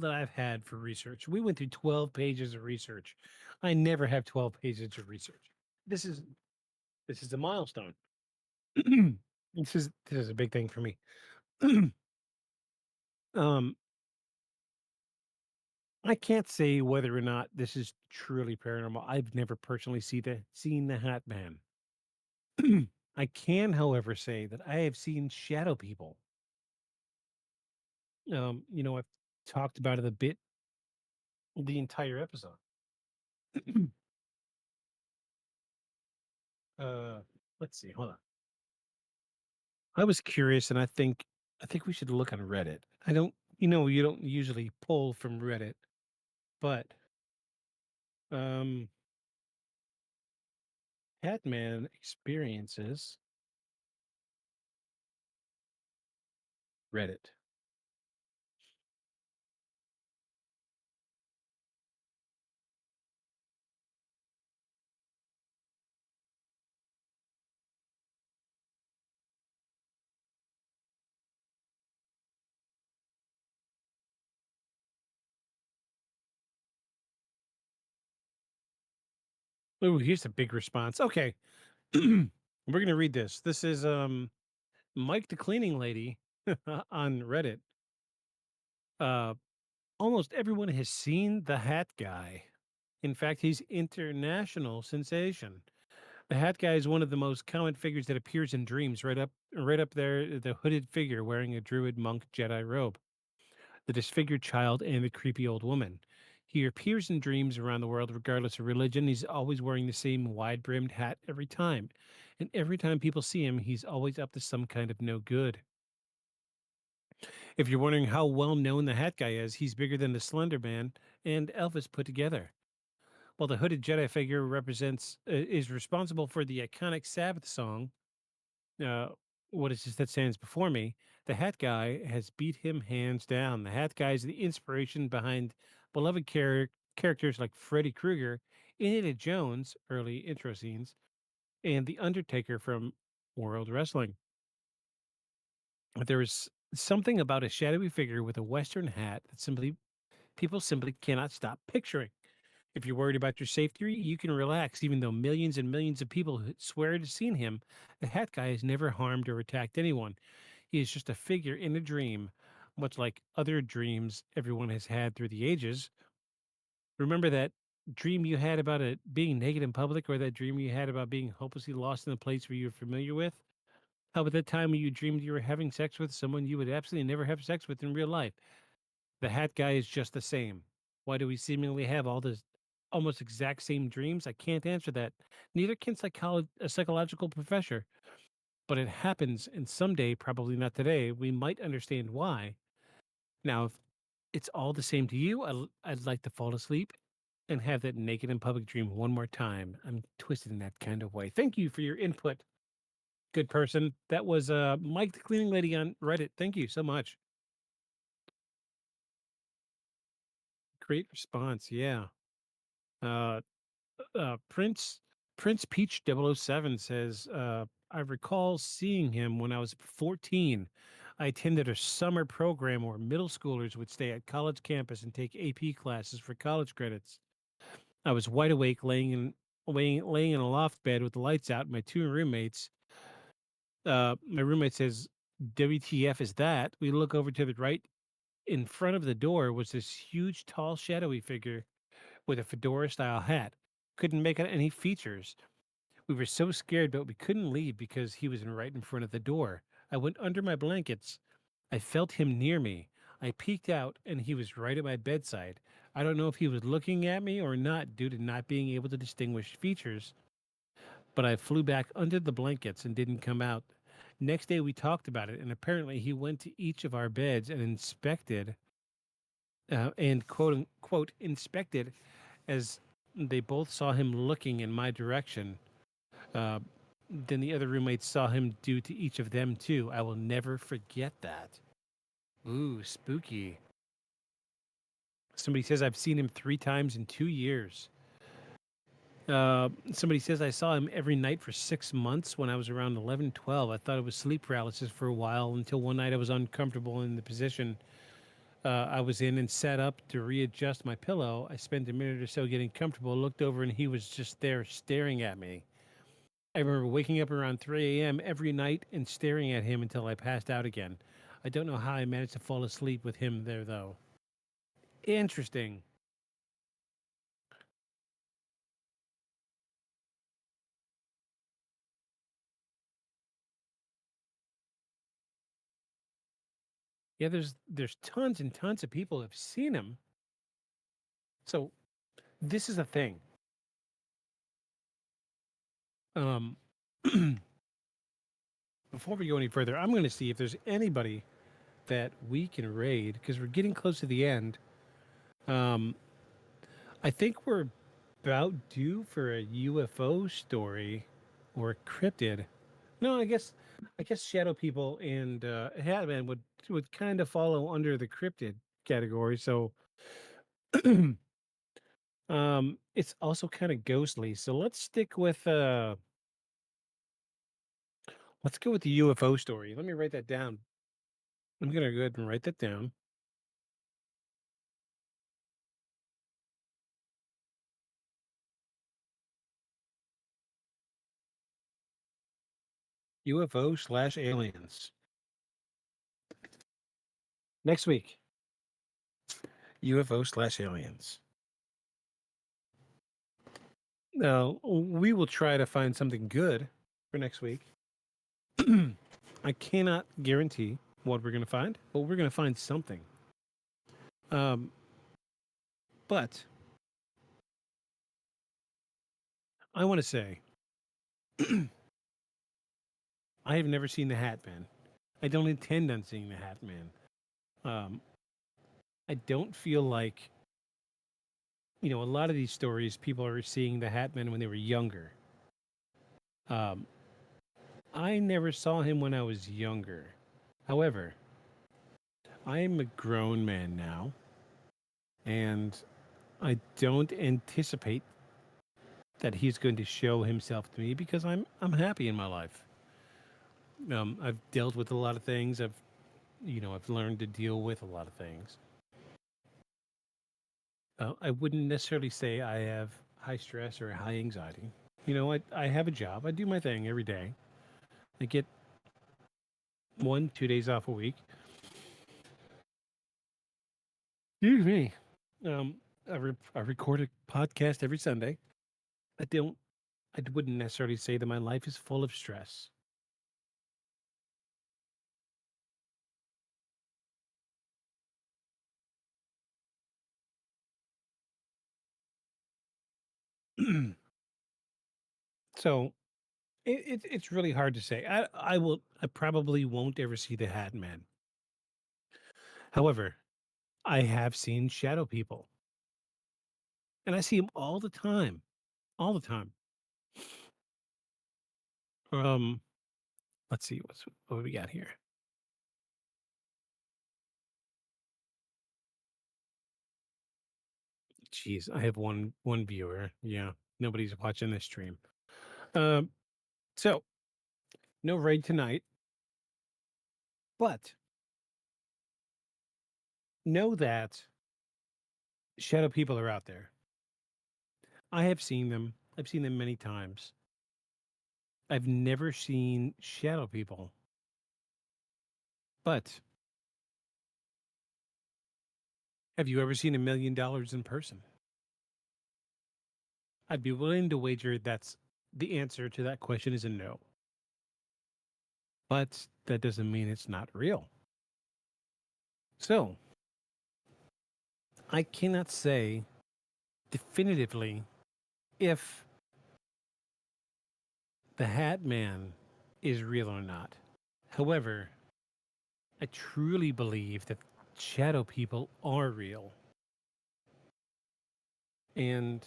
that I've had for research. We went through 12 pages of research. I never have 12 pages of research. This is this is a milestone. This is a big thing for me. um I can't say whether or not this is truly paranormal. I've never personally seen the Hat Man. I can, however, say that I have seen shadow people. I've talked about it a bit the entire episode. uh, let's see. Hold on. I was curious, and I think we should look on Reddit. I don't, you don't usually pull from Reddit, but um, Hat Man experiences Reddit. Oh, here's a big response. Okay. We're gonna read this. This is Mike the cleaning lady on Reddit. Uh Almost everyone has seen the Hat Guy. In fact, he's international sensation. The Hat Guy is one of the most common figures that appears in dreams, right up there, the hooded figure wearing a druid monk Jedi robe, the disfigured child, and the creepy old woman. He appears in dreams around the world regardless of religion. He's always wearing the same wide brimmed hat every time. And every time people see him, he's always up to some kind of no good. If you're wondering how well known the Hat Guy is, he's bigger than the Slender Man and Elvis put together. While the hooded Jedi figure is responsible for the iconic Sabbath song, uh, "What is this that stands before me?" The Hat Guy has beat him hands down. The Hat Guy is the inspiration behind beloved characters like Freddy Krueger, Indiana Jones, early intro scenes, and The Undertaker from World Wrestling. There is something about a shadowy figure with a Western hat that people simply cannot stop picturing. If you're worried about your safety, you can relax, even though millions and millions of people swear to have seen him. The Hat Guy has never harmed or attacked anyone. He is just a figure in a dream, much like other dreams everyone has had through the ages. Remember that dream you had about it being naked in public, or that dream you had about being hopelessly lost in a place where you're familiar with? How about that time when you dreamed you were having sex with someone you would absolutely never have sex with in real life? The Hat Guy is just the same. Why do we seemingly have all this almost exact same dreams? I can't answer that. Neither can a psychological professor, but it happens, and someday, probably not today, we might understand why. Now, if it's all the same to you, I'd like to fall asleep and have that naked in public dream one more time. I'm twisted in that kind of way. Thank you for your input, good person. That was Mike the Cleaning Lady on Reddit. Thank you so much. Great response. Yeah. Uh, Prince Peach 007 says, I recall seeing him when I was 14. I attended a summer program where middle schoolers would stay at college campus and take AP classes for college credits. I was wide awake, laying in a loft bed with the lights out. My two roommates. My roommate says, "WTF is that?" We look over to the right. In front of the door was this huge, tall, shadowy figure with a fedora style hat. Couldn't make out any features. We were so scared, but we couldn't leave because he was right in front of the door. I went under my blankets. I felt him near me. I peeked out, and he was right at my bedside. I don't know if he was looking at me or not due to not being able to distinguish features, but I flew back under the blankets and didn't come out. Next day, we talked about it, and apparently, he went to each of our beds and inspected, and quote unquote, inspected as they both saw him looking in my direction. Uh, then the other roommates saw him do to each of them too. I will never forget that. Ooh, spooky. Somebody says I've seen him 3 times in 2 years. Somebody says I saw him every night for 6 months when I was around 11, 12. I thought it was sleep paralysis for a while until one night I was uncomfortable in the position I was in and sat up to readjust my pillow. I spent a minute or so getting comfortable, looked over, and he was just there staring at me. I remember waking up around 3 a.m. every night and staring at him until I passed out again. I don't know how I managed to fall asleep with him there, though. Interesting. Yeah, there's tons and tons of people who have seen him. So this is a thing. Um, before we go any further, I'm going to see if there's anybody that we can raid because we're getting close to the end. I think we're about due for a UFO story or a cryptid. No, I guess Shadow People and Hatman would kind of follow under the cryptid category. So it's also kind of ghostly. So let's go with the UFO story. Let me write that down. I'm gonna go ahead and write that down. UFO/aliens. Next week. UFO/aliens. Now we will try to find something good for next week. I cannot guarantee what we're going to find, but we're going to find something. Um, but I want to say I have never seen the Hat Man. I don't intend on seeing the Hat Man. Um, I don't feel like a lot of these stories, people are seeing the Hat Man when they were younger. Um, I never saw him when I was younger. However, I am a grown man now, and I don't anticipate that he's going to show himself to me because I'm happy in my life. I've dealt with a lot of things. I've learned to deal with a lot of things. I wouldn't necessarily say I have high stress or high anxiety. I have a job. I do my thing every day. I get 1, 2 days off a week. Excuse me. Um, I record a podcast every Sunday. I don't. I wouldn't necessarily say that my life is full of stress. So it's really hard to say. I probably won't ever see the Hat Man. However, I have seen shadow people, and I see them all the time. Um, let's see what we got here. Jeez, I have one viewer. Yeah, nobody's watching this stream. Um, so no raid tonight, but know that shadow people are out there. I have seen them. I've seen them many times. I've never seen shadow people, but have you ever seen $1 million in person? I'd be willing to wager that's the answer to that question is a no. But that doesn't mean it's not real. So I cannot say definitively if the Hat Man is real or not. However, I truly believe that shadow people are real. And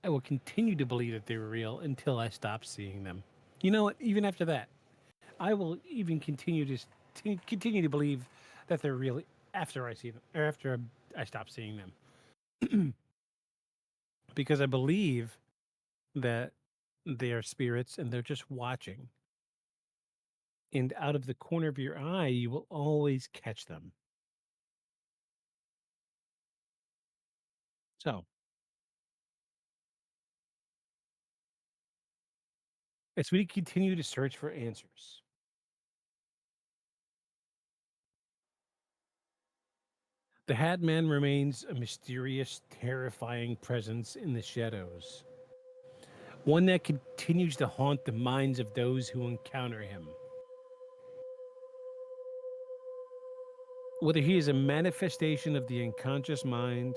I will continue to believe that they're real until I stop seeing them. You know what? Even after that, I will even continue to believe that they're real after I see them or after I stop seeing them, because I believe that they are spirits and they're just watching. And out of the corner of your eye, you will always catch them. So, as we continue to search for answers, the Hat Man remains a mysterious, terrifying presence in the shadows, one that continues to haunt the minds of those who encounter him. Whether he is a manifestation of the unconscious mind,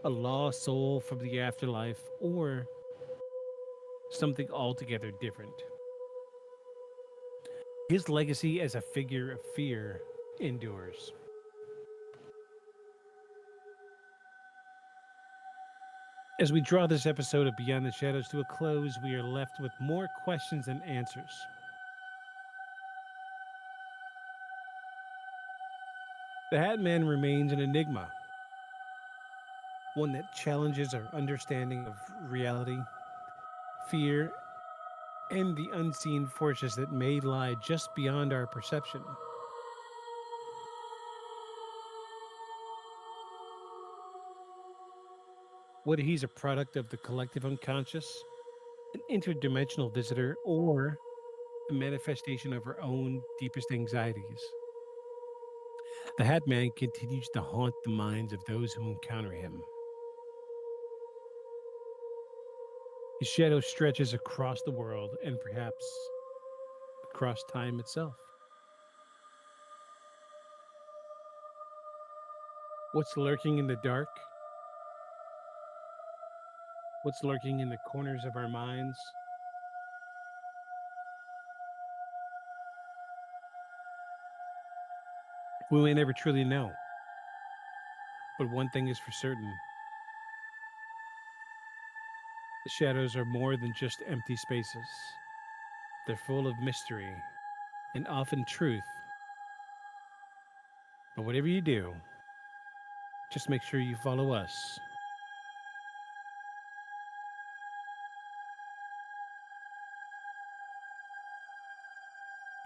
a lost soul from the afterlife, or something altogether different, his legacy as a figure of fear endures. As we draw this episode of Beyond the Shadows to a close, we are left with more questions than answers. The Hat Man remains an enigma, one that challenges our understanding of reality, fear, and the unseen forces that may lie just beyond our perception. Whether he's a product of the collective unconscious, an interdimensional visitor, or a manifestation of our own deepest anxieties, the Hat Man continues to haunt the minds of those who encounter him. His shadow stretches across the world and perhaps across time itself. What's lurking in the dark? What's lurking in the corners of our minds? We may never truly know. But one thing is for certain, the shadows are more than just empty spaces. They're full of mystery and often truth. But whatever you do, just make sure you follow us.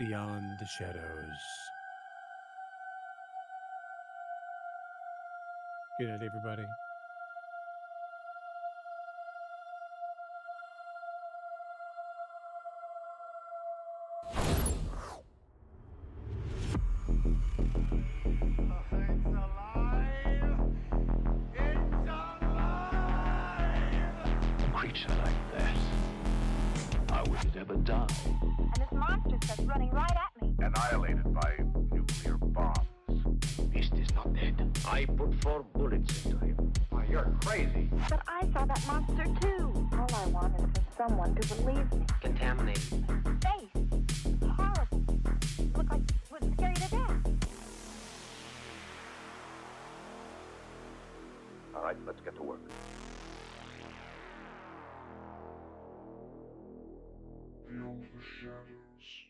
Beyond the shadows. Good night, everybody. A creature like that, how would it ever die? And this monster starts running right at me. Annihilated by nuclear bombs. Beast is not dead. I put 4 bullets into him. Oh, you're crazy. But I saw that monster too. All I want is for someone to believe me. Contaminated. Face. Horrible. Looked like it would scare you to death. All right, let's get to work. Beyond the shadows.